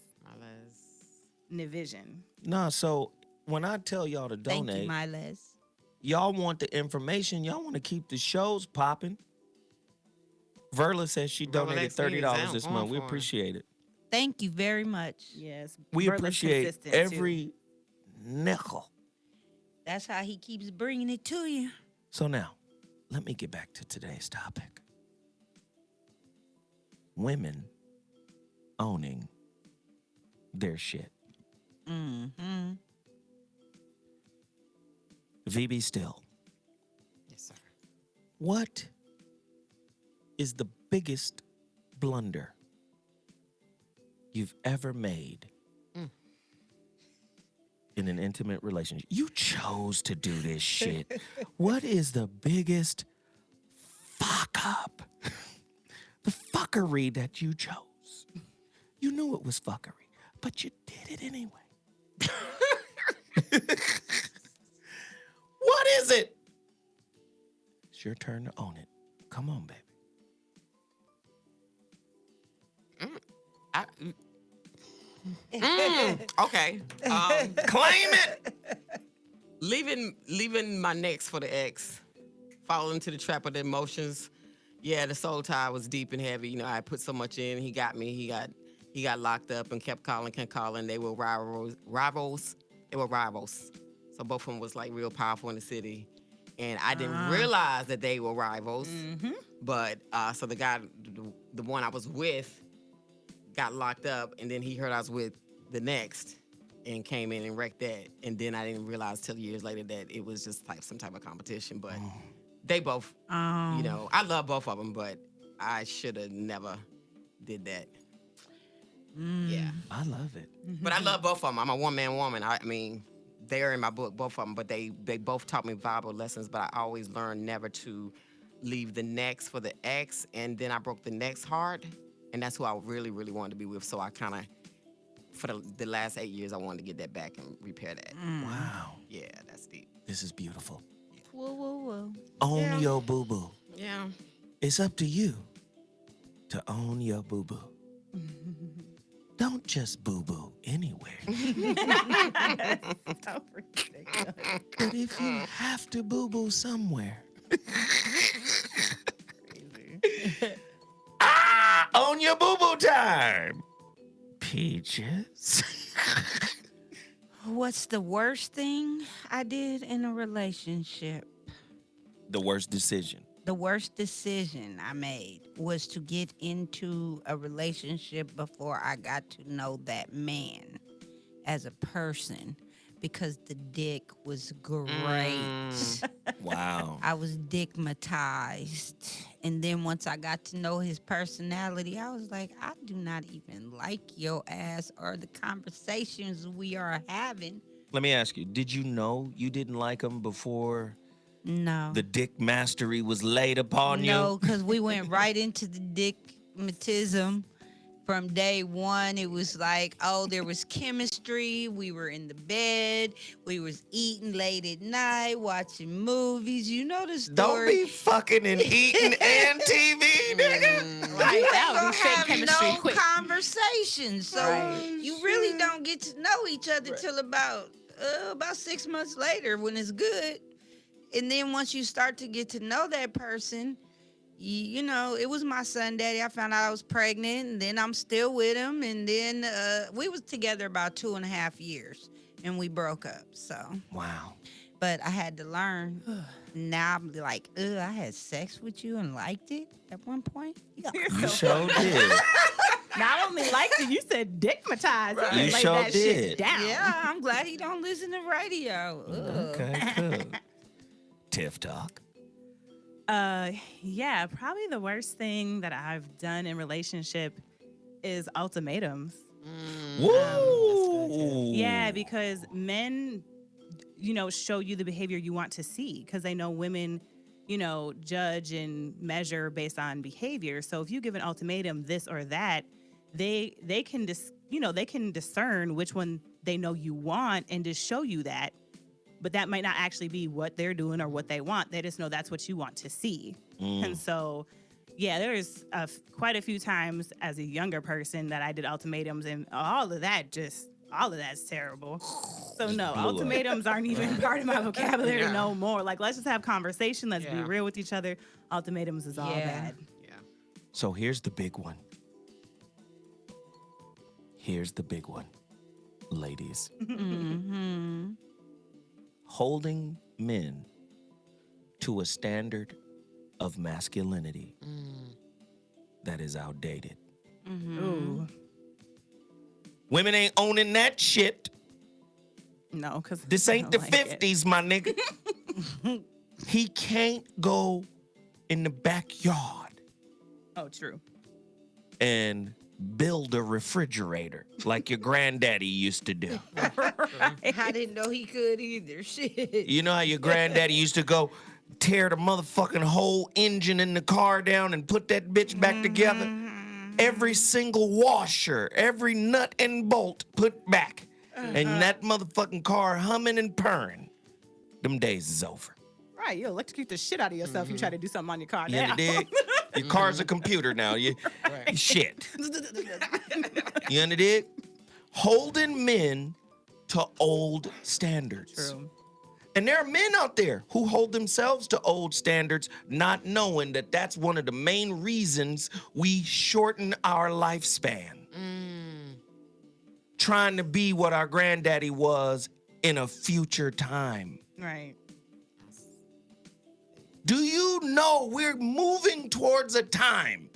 Nivision. Nah, so when I tell y'all to Thank donate, you, Miles. y'all want the information. Y'all want to keep the shows popping. Verla says she donated $30 this month. We appreciate it. Thank you very much. Yes. We Berla's appreciate consistent, every nickel. That's how he keeps bringing it to you. So now, let me get back to today's topic. Women owning their shit. Mm-hmm. VB Still. Yes, sir. What is the biggest blunder you've ever made in in an intimate relationship. You chose to do this shit. What is the biggest fuck up? The fuckery that you chose. You knew it was fuckery, but you did it anyway. What is it? It's your turn to own it. Come on, baby. Okay. Claim it. Leaving my next for the ex, falling into the trap of the emotions. Yeah, the soul tie was deep and heavy. You know, I put so much in. He got me. He got locked up and kept calling. They were rivals. They were rivals. So both of them was like real powerful in the city. And I didn't realize that they were rivals. Mm-hmm. But so the guy, the one I was with, got locked up, and then he heard I was with the next and came in and wrecked that. And then I didn't realize till years later that it was just like some type of competition. But they both, you know, I love both of them, but I should have never did that. Yeah. I love it. But I love both of them. I'm a one-man woman. I mean, they're in my book, both of them, but they both taught me valuable lessons, but I always learned never to leave the next for the ex, and then I broke the next heart, and that's who I really, really wanted to be with, so I kind of, for the last 8 years, I wanted to get that back and repair that. Wow. Yeah, that's deep. This is beautiful. Whoa, whoa, whoa. Own your boo-boo. Yeah. It's up to you to own your boo-boo. Don't just boo-boo anywhere. So ridiculous. But if you have to boo-boo somewhere. Own your boo-boo time. Peaches. What's the worst thing I did in a relationship? The worst decision. The worst decision I made was to get into a relationship before I got to know that man as a person, because the dick was great. Wow. I was dickmatized. And then once I got to know his personality, I was like, I do not even like your ass or the conversations we are having. Let me ask you, did you know you didn't like him before No. the dick mastery was laid upon you? No, because we went right into the dickmatism from day one. It was like, oh, there was chemistry. We were in the bed. We was eating late at night, watching movies. You know the story. Don't be fucking and eating and TV, nigga. Right, You that ain't would gonna be fake have chemistry no quick. conversation. So Right. you really don't get to know each other till about 6 months later when it's good. And then once you start to get to know that person, you know, it was my son daddy. I found out I was pregnant, and then I'm still with him. And then we was together about 2.5 years, and we broke up. So wow. But I had to learn. Now I'm like, I had sex with you and liked it at one point. You sure did. Not only liked it, you said dickmatized. You You laid sure that did. shit down. Yeah, I'm glad he don't listen to radio. Okay, cool. Tiff Talk. Yeah, probably the worst thing that I've done in relationship is ultimatums. Woo! Yeah, because men, you know, show you the behavior you want to see, because they know women, you know, judge and measure based on behavior. So if you give an ultimatum, this or that, they can they can discern which one they know you want and just show you that. But that might not actually be what they're doing or what they want. They just know that's what you want to see. And so, yeah, there's quite a few times as a younger person that I did ultimatums, and all of that's terrible. So no, blew up. ultimatums aren't even part of my vocabulary no more. Like, let's just have conversation. Let's be real with each other. Ultimatums is all bad. So here's the big one. Here's the big one, ladies. Mm-hmm. Holding men to a standard of masculinity that is outdated. Ooh. Women ain't owning that shit. No, because This ain't the 50s, my nigga. He can't go in the backyard Oh, true. and build a refrigerator like your granddaddy used to do. I didn't know he could either. Shit. You know how your granddaddy used to go tear the motherfucking whole engine in the car down and put that bitch back together? Every single washer, every nut and bolt put back. And that motherfucking car humming and purring. Them days is over. Right, you electrocute the shit out of yourself. You try to do something on your car You now. dig? Your car's a computer now. You shit. You underdig? Holding men to old standards. True. And there are men out there who hold themselves to old standards, not knowing that that's one of the main reasons we shorten our lifespan. Trying to be what our granddaddy was in a future time. Right. Do you know we're moving towards a time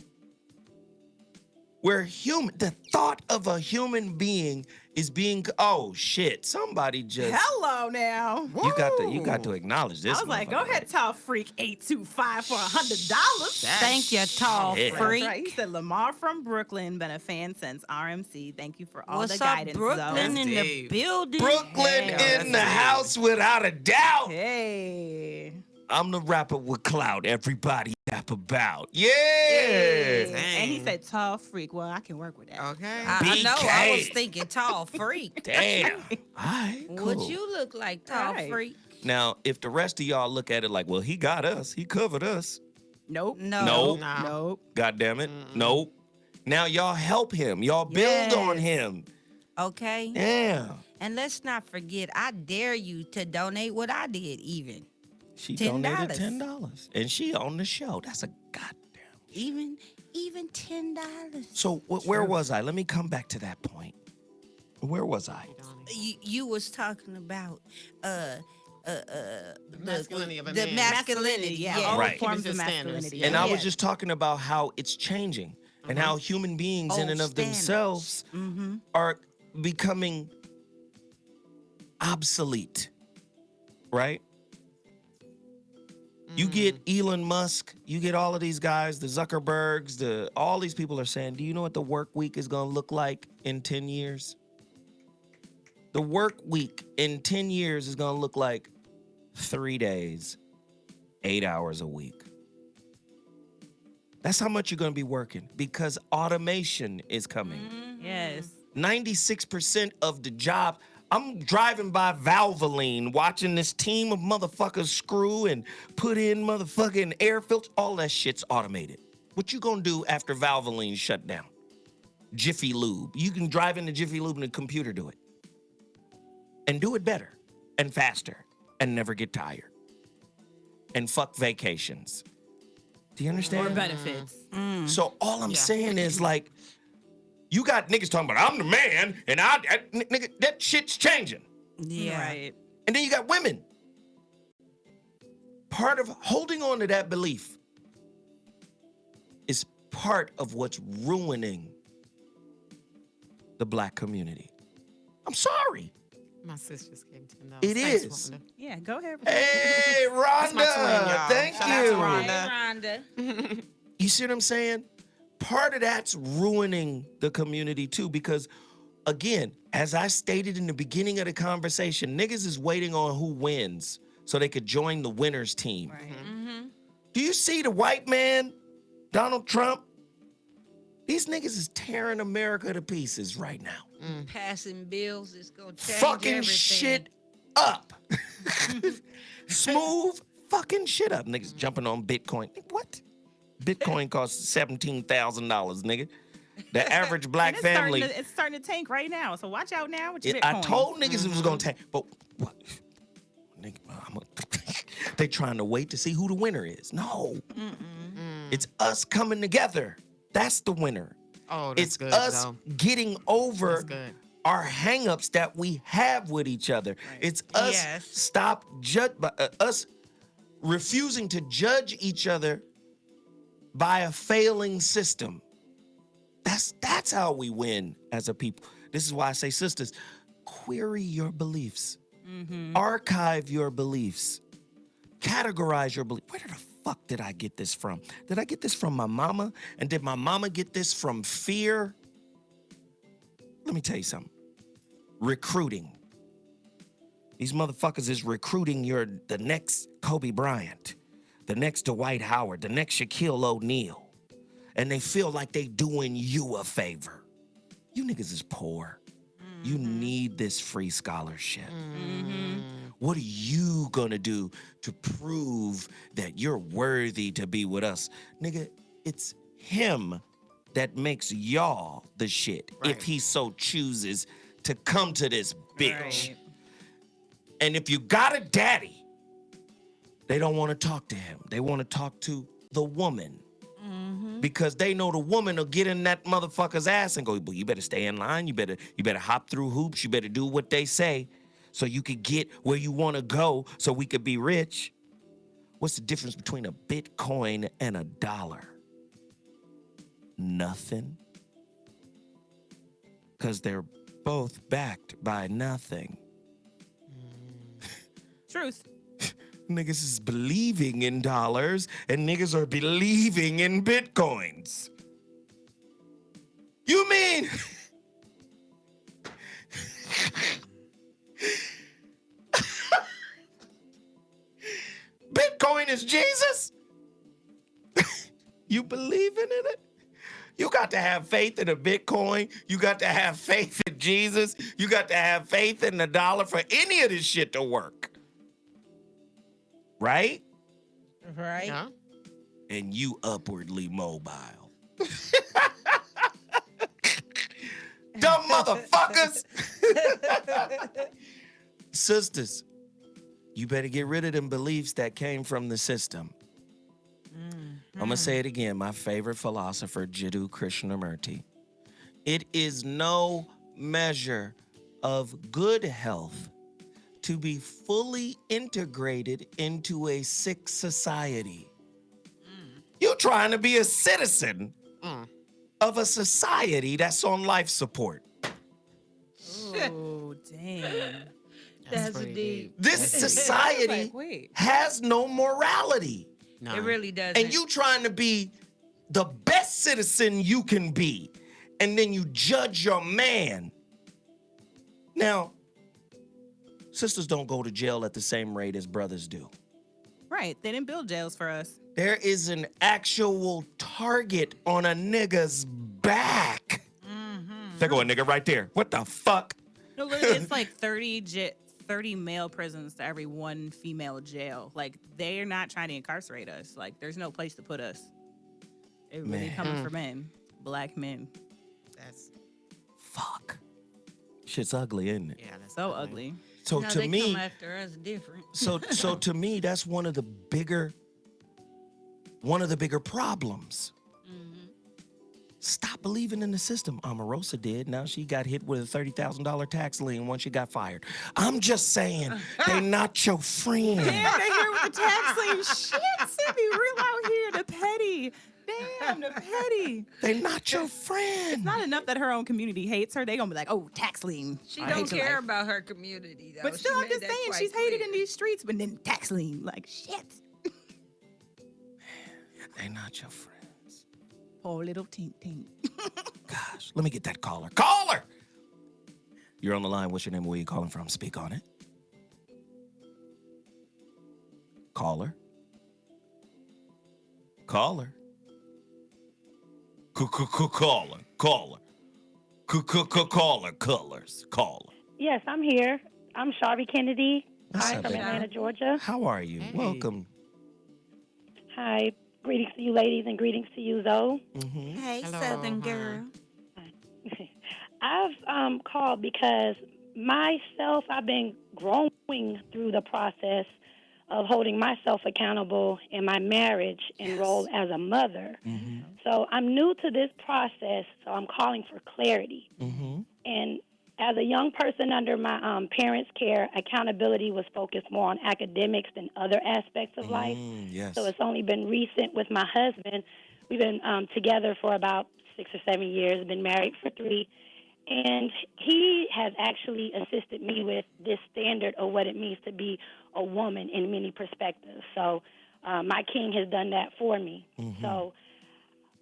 where the thought of a human being is being, oh shit, somebody just. Hello now. You got to acknowledge this. I was like, go ahead, tall freak 825 for $100. Thank you, tall shit. freak. Right. He said Lamar from Brooklyn, been a fan since RMC. Thank you for all What's the up, guidance. Brooklyn Zoe. in the building? Brooklyn in the house without a doubt. Hey. I'm the rapper with clout everybody rap about. Yeah. And he said tall freak. Well, I can work with that. Okay. I know. I BK. was thinking tall freak. Damn. All right, cool. What you look like, tall Right. freak? Now, if the rest of y'all look at it like, well, he got us. He covered us. Nope. Nope. Nope. God damn it. Nope. Now y'all help him. Y'all build on him. Okay. Yeah. And let's not forget, I dare you to donate what I did even. She $10. donated $10. And she on the show. That's a goddamn. Even $10. So where was I? Let me come back to that point. Where was I? You was talking about the masculinity of a the man. masculinity, Yeah, yeah. all Right. forms Keeping of his standards. masculinity. And I was Yeah. just talking about how it's changing and how human beings in Old and of standards. themselves are becoming obsolete, right? You get Elon Musk, you get all of these guys, the Zuckerbergs, all these people are saying, do you know what the work week is going to look like in 10 years? The work week in 10 years is going to look like 3 days, 8 hours a week. That's how much you're going to be working because automation is coming. Yes. 96% of the job. I'm driving by Valvoline, watching this team of motherfuckers screw and put in motherfucking air filters. All that shit's automated. What you gonna do after Valvoline shut down? Jiffy Lube. You can drive into Jiffy Lube and the computer do it. And do it better and faster and never get tired. And fuck vacations. Do you understand? Or benefits. So all I'm saying is like, you got niggas talking about I'm the man, and nigga, that shit's changing. Yeah. Right. And then you got women. Part of holding on to that belief is part of what's ruining the black community. I'm sorry. My sis just gave $10. It Thanks, is. Wanda. Yeah, go ahead. Hey, That's my twin, Rhonda. y'all. Thank Shout out you. to Rhonda. Hey, Rhonda. You see what I'm saying? Part of that's ruining the community too, because again, as I stated in the beginning of the conversation, niggas is waiting on who wins so they could join the winners team. Right. Do you see the white man, Donald Trump? These niggas is tearing America to pieces right now. Passing bills is gonna change Fucking everything. shit up. Smooth fucking shit up. Niggas jumping on Bitcoin. What? Bitcoin costs $17,000, nigga. The average black And family. it's starting to tank right now. So watch out now with your I Bitcoin. told niggas it was gonna tank, but what? Nigga, they trying to wait to see who the winner is. No, it's us coming together. That's the winner. Oh, that's It's good, us though. getting over That's good. our hangups that we have with each other. It's us Yes. us refusing to judge each other by a failing system. That's how we win as a people. This is why I say, sisters, query your beliefs. Archive your beliefs. Categorize your beliefs. Where the fuck did I get this from? Did I get this from my mama? And did my mama get this from fear let me tell you something. Recruiting. These motherfuckers is recruiting the next Kobe Bryant, the next Dwight Howard, the next Shaquille O'Neal. And they feel like they doing you a favor. You niggas is poor. You need this free scholarship. What are you gonna do to prove that you're worthy to be with us? Nigga, it's him that makes y'all the shit if he so chooses to come to this bitch. Right. And if you got a daddy, they don't want to talk to him. They want to talk to the woman. Because they know the woman will get in that motherfucker's ass and go, well, you better stay in line. You better hop through hoops. You better do what they say so you could get where you want to go so we could be rich. What's the difference between a Bitcoin and a dollar? Nothing. Because they're both backed by nothing. Truth. Niggas is believing in dollars and niggas are believing in Bitcoins. You mean Bitcoin is Jesus? You believing in it? You got to have faith in a Bitcoin. You got to have faith in Jesus. You got to have faith in the dollar for any of this shit to work. Right? Right. Yeah. And you upwardly mobile. Dumb motherfuckers. Sisters, you better get rid of them beliefs that came from the system. I'm going to say it again. My favorite philosopher, Jiddu Krishnamurti. It is no measure of good health to be fully integrated into a sick society. You're trying to be a citizen of a society that's on life support. Oh, dang. That's deep. This society has no morality. No. It really doesn't. And you trying to be the best citizen you can be, and then you judge your man. Now, sisters don't go to jail at the same rate as brothers do. Right. They didn't build jails for us. There is an actual target on a nigga's back. There go a nigga right there. What the fuck? No, literally, it's like 30 male prisons to every one female jail. Like, they're not trying to incarcerate us. Like, there's no place to put us. It really coming for men. Black men. That's fuck. Shit's ugly, isn't it? Yeah, that's so ugly. So no, to they me, come after us different. so to me, that's one of the bigger problems. Stop believing in the system. Omarosa did. Now she got hit with a $30,000 tax lien once she got fired. I'm just saying, they not your friend. Damn, they here with the tax lien. Shit, Sydney, real out here, the petty. Damn, the petty. They not your friend. It's not enough that her own community hates her. They gonna be like, oh, tax lien. She don't care about her community, though. But still, I'm just saying, she's hated in these streets, but then tax lien. Like, shit. They not your friends. Poor little tink tink. Gosh, let me get that caller. Caller! You're on the line. What's your name? Where you calling from? Speak on it. Caller. Caller. Caller. Caller. Caller. Caller. Yes, I'm here. I'm Sharvie Kennedy. What's Hi, up, from baby? Atlanta, Georgia. How are you? Hey. Welcome. Hi. Greetings to you, ladies, and greetings to you, Zoe. Hey, Southern girl. I've called because myself, I've been growing through the process of holding myself accountable in my marriage and role as a mother. So I'm new to this process, so I'm calling for clarity. And as a young person under my parents' care, accountability was focused more on academics than other aspects of life. Yes. So it's only been recent with my husband. We've been together for about 6 or 7 years, been married for 3. And he has actually assisted me with this standard of what it means to be a woman in many perspectives. So my king has done that for me. So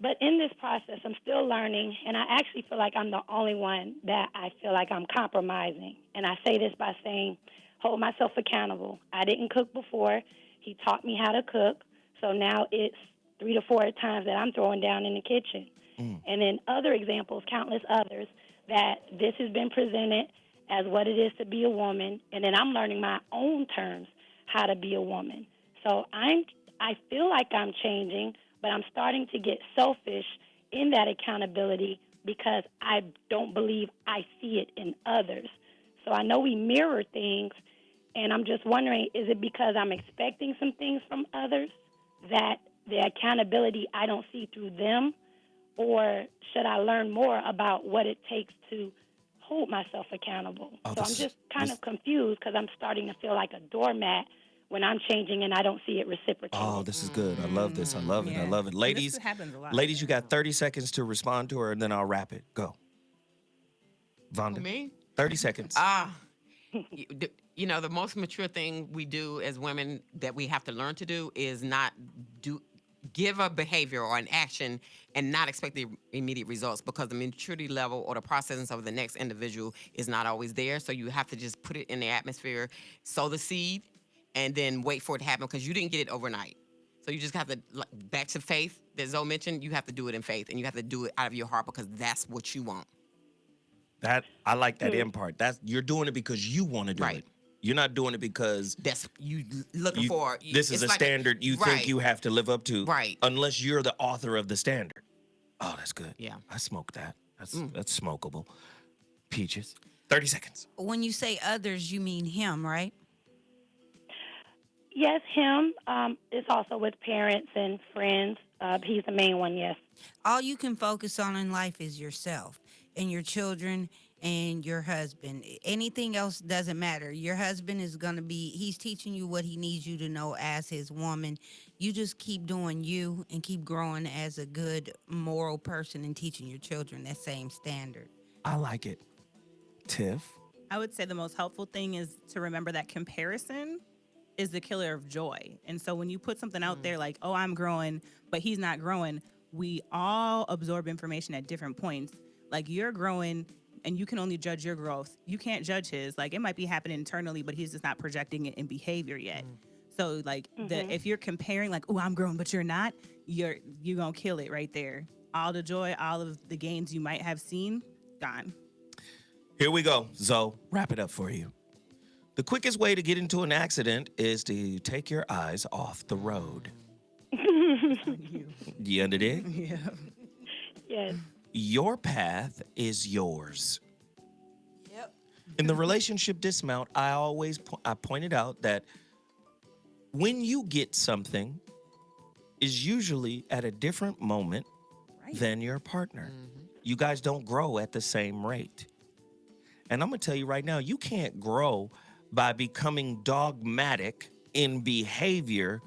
But in this process, I'm still learning, and I actually feel like I'm the only one that I feel like I'm compromising. And I say this by saying, hold myself accountable. I didn't cook before. He taught me how to cook, so now it's 3 to 4 times that I'm throwing down in the kitchen. And then other examples, countless others, that this has been presented as what it is to be a woman, and then I'm learning my own terms how to be a woman. So I feel like I'm changing, but I'm starting to get selfish in that accountability because I don't believe I see it in others. So I know we mirror things, and I'm just wondering, is it because I'm expecting some things from others that the accountability I don't see through them, or should I learn more about what it takes to hold myself accountable? So I'm just kind of confused because I'm starting to feel like a doormat when I'm changing and I don't see it reciprocated. Oh, this is good. I love this. I love it. I love it. Ladies, happens a lot. ladies, you got 30 seconds to respond to her, and then I'll wrap it. Go. Vonda. Me? 30 seconds. You know, the most mature thing we do as women that we have to learn to do is not give a behavior or an action and not expect the immediate results, because the maturity level or the processing of the next individual is not always there. So you have to just put it in the atmosphere, sow the seed, and then wait for it to happen, because you didn't get it overnight. So you just have to, back to faith that Zoe mentioned, you have to do it in faith, and you have to do it out of your heart because that's what you want. That I like that end part. You're doing it because you want to do it. You're not doing it because that's you looking for. This is a standard you think you have to live up to, right? Unless you're the author of the standard. Oh, that's good. Yeah, I smoke that. That's smokable. Peaches. 30 seconds. When you say others, you mean him, right? Yes, him. It's also with parents and friends. He's the main one, yes. All you can focus on in life is yourself and your children and your husband. Anything else doesn't matter. Your husband is going to he's teaching you what he needs you to know as his woman. You just keep doing you and keep growing as a good moral person and teaching your children that same standard. I like it. Tiff? I would say the most helpful thing is to remember that comparison is the killer of joy. And so when you put something out there like, oh, I'm growing, but he's not growing, we all absorb information at different points. Like, you're growing and you can only judge your growth. You can't judge his. Like, it might be happening internally, but he's just not projecting it in behavior yet. So like if you're comparing like, oh, I'm growing, but you're not, you're going to kill it right there. All the joy, all of the gains you might have seen, gone. Here we go. Zoe, wrap it up for you. The quickest way to get into an accident is to take your eyes off the road. You under there? Yeah. Yes. Your path is yours. Yep. In the relationship dismount, I pointed out that when you get something is usually at a different moment than your partner. You guys don't grow at the same rate. And I'm going to tell you right now, you can't grow by becoming dogmatic in behavior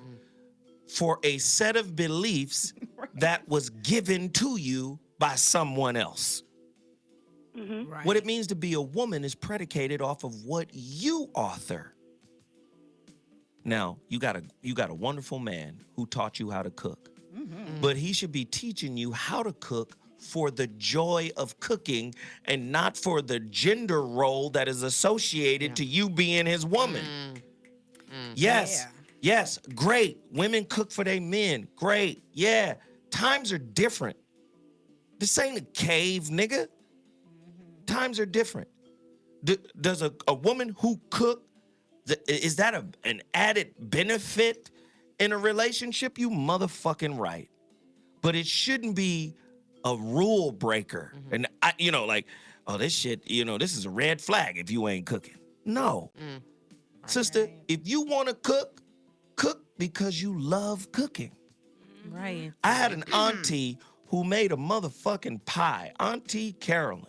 for a set of beliefs that was given to you by someone else. Right. What it means to be a woman is predicated off of what you author. Now, you got a wonderful man who taught you how to cook. But he should be teaching you how to cook for the joy of cooking and not for the gender role that is associated to you being his woman. Yes. Yes, great. Women cook for their men. Great. Yeah. Times are different. This ain't a cave, nigga. Times are different. Does a woman who cook, is that an added benefit in a relationship? You motherfucking right. But it shouldn't be a rule breaker. And oh, this shit, this is a red flag if you ain't cooking. No. Sister, if you want to cook because you love cooking. Right. I had an auntie who made a motherfucking pie, Auntie Carolyn.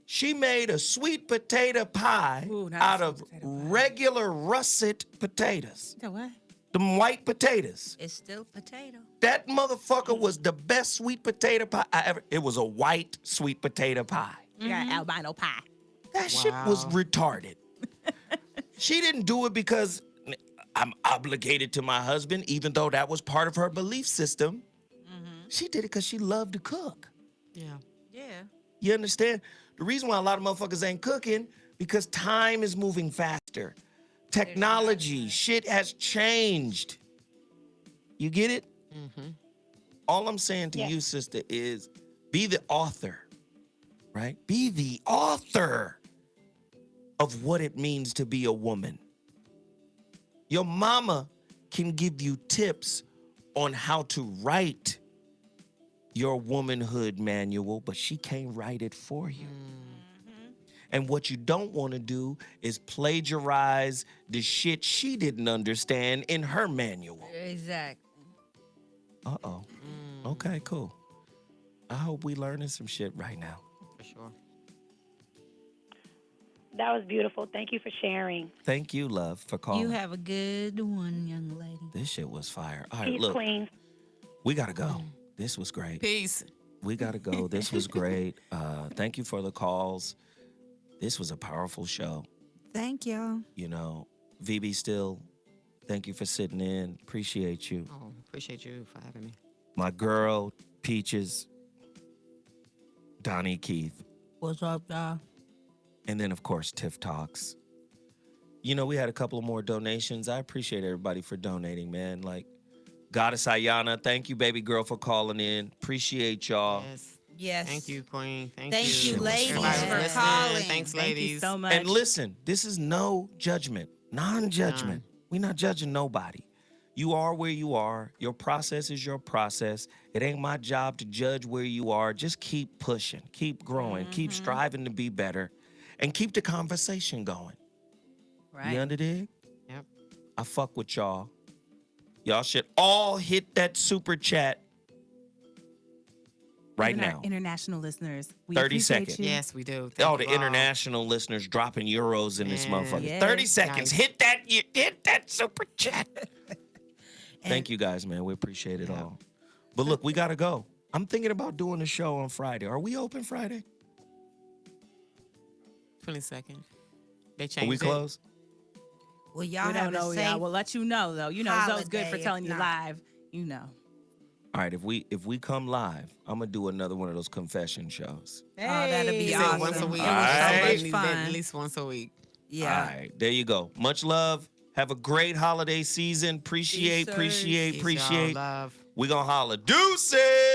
She made a sweet potato pie out of regular russet potatoes. What? Them white potatoes. It's still potato. That motherfucker was the best sweet potato pie I ever. It was a white sweet potato pie. You got albino pie. That shit was retarded. She didn't do it because I'm obligated to my husband, even though that was part of her belief system. She did it because she loved to cook. Yeah. Yeah. You understand? The reason why a lot of motherfuckers ain't cooking because time is moving faster. Technology, shit has changed. You get it? Mm-hmm. All I'm saying to you, sister, is be the author, right? Be the author of what it means to be a woman. Your mama can give you tips on how to write your womanhood manual, but she can't write it for you. And what you don't want to do is plagiarize the shit she didn't understand in her manual. Exactly. Uh-oh. Okay, cool. I hope we learning some shit right now. For sure. That was beautiful. Thank you for sharing. Thank you, love, for calling. You have a good one, young lady. This shit was fire. All right, Peace, look. Queen. We got to go. This was great. Peace. We got to go. This was great. Thank you for the calls. This was a powerful show. Thank y'all. You know, VB Still, thank you for sitting in. Appreciate you. Oh, appreciate you for having me. My girl, Peaches, Donnie Keith, What's up, y'all? and then, of course, Tiff Talks. You know, we had a couple of more donations. I appreciate everybody for donating, man. Like, Goddess Ayana, thank you, baby girl, for calling in. Appreciate y'all. Yes. Yes. Thank you, Queen. Thank you, Shit was ladies, fire. for Everybody listening. calling. Thanks, Thank ladies. you so much. And listen, this is no judgment, non-judgment. We're not judging nobody. You are where you are. Your process is your process. It ain't my job to judge where you are. Just keep pushing, keep growing, keep striving to be better, and keep the conversation going. Right. You underdig? Yep. I fuck with y'all. Y'all should all hit that super chat right Even our now. international listeners, we 30 appreciate seconds. you. Yes, we do. All Thank the you all. international listeners dropping euros in this Man, motherfucker. yes. 30 seconds. Nice. Hit that super chat. Thank you guys, man. We appreciate it all. But look, we gotta go. I'm thinking about doing a show on Friday. Are we open Friday? 22nd. They Are changed we it. closed? Well, y'all We have don't know. a Yeah, safe we'll let you know though. You know, Zoe's good for holiday telling if you not. live. You know. All right, if we come live, I'm gonna do another one of those confession shows. Oh, that'd be He awesome. said once a week. It was so Alright. much At fun. least once a week. Yeah. All right, there you go. Much love. Have a great holiday season. Appreciate. Peace, y'all. Love. We gonna holler. Deuces.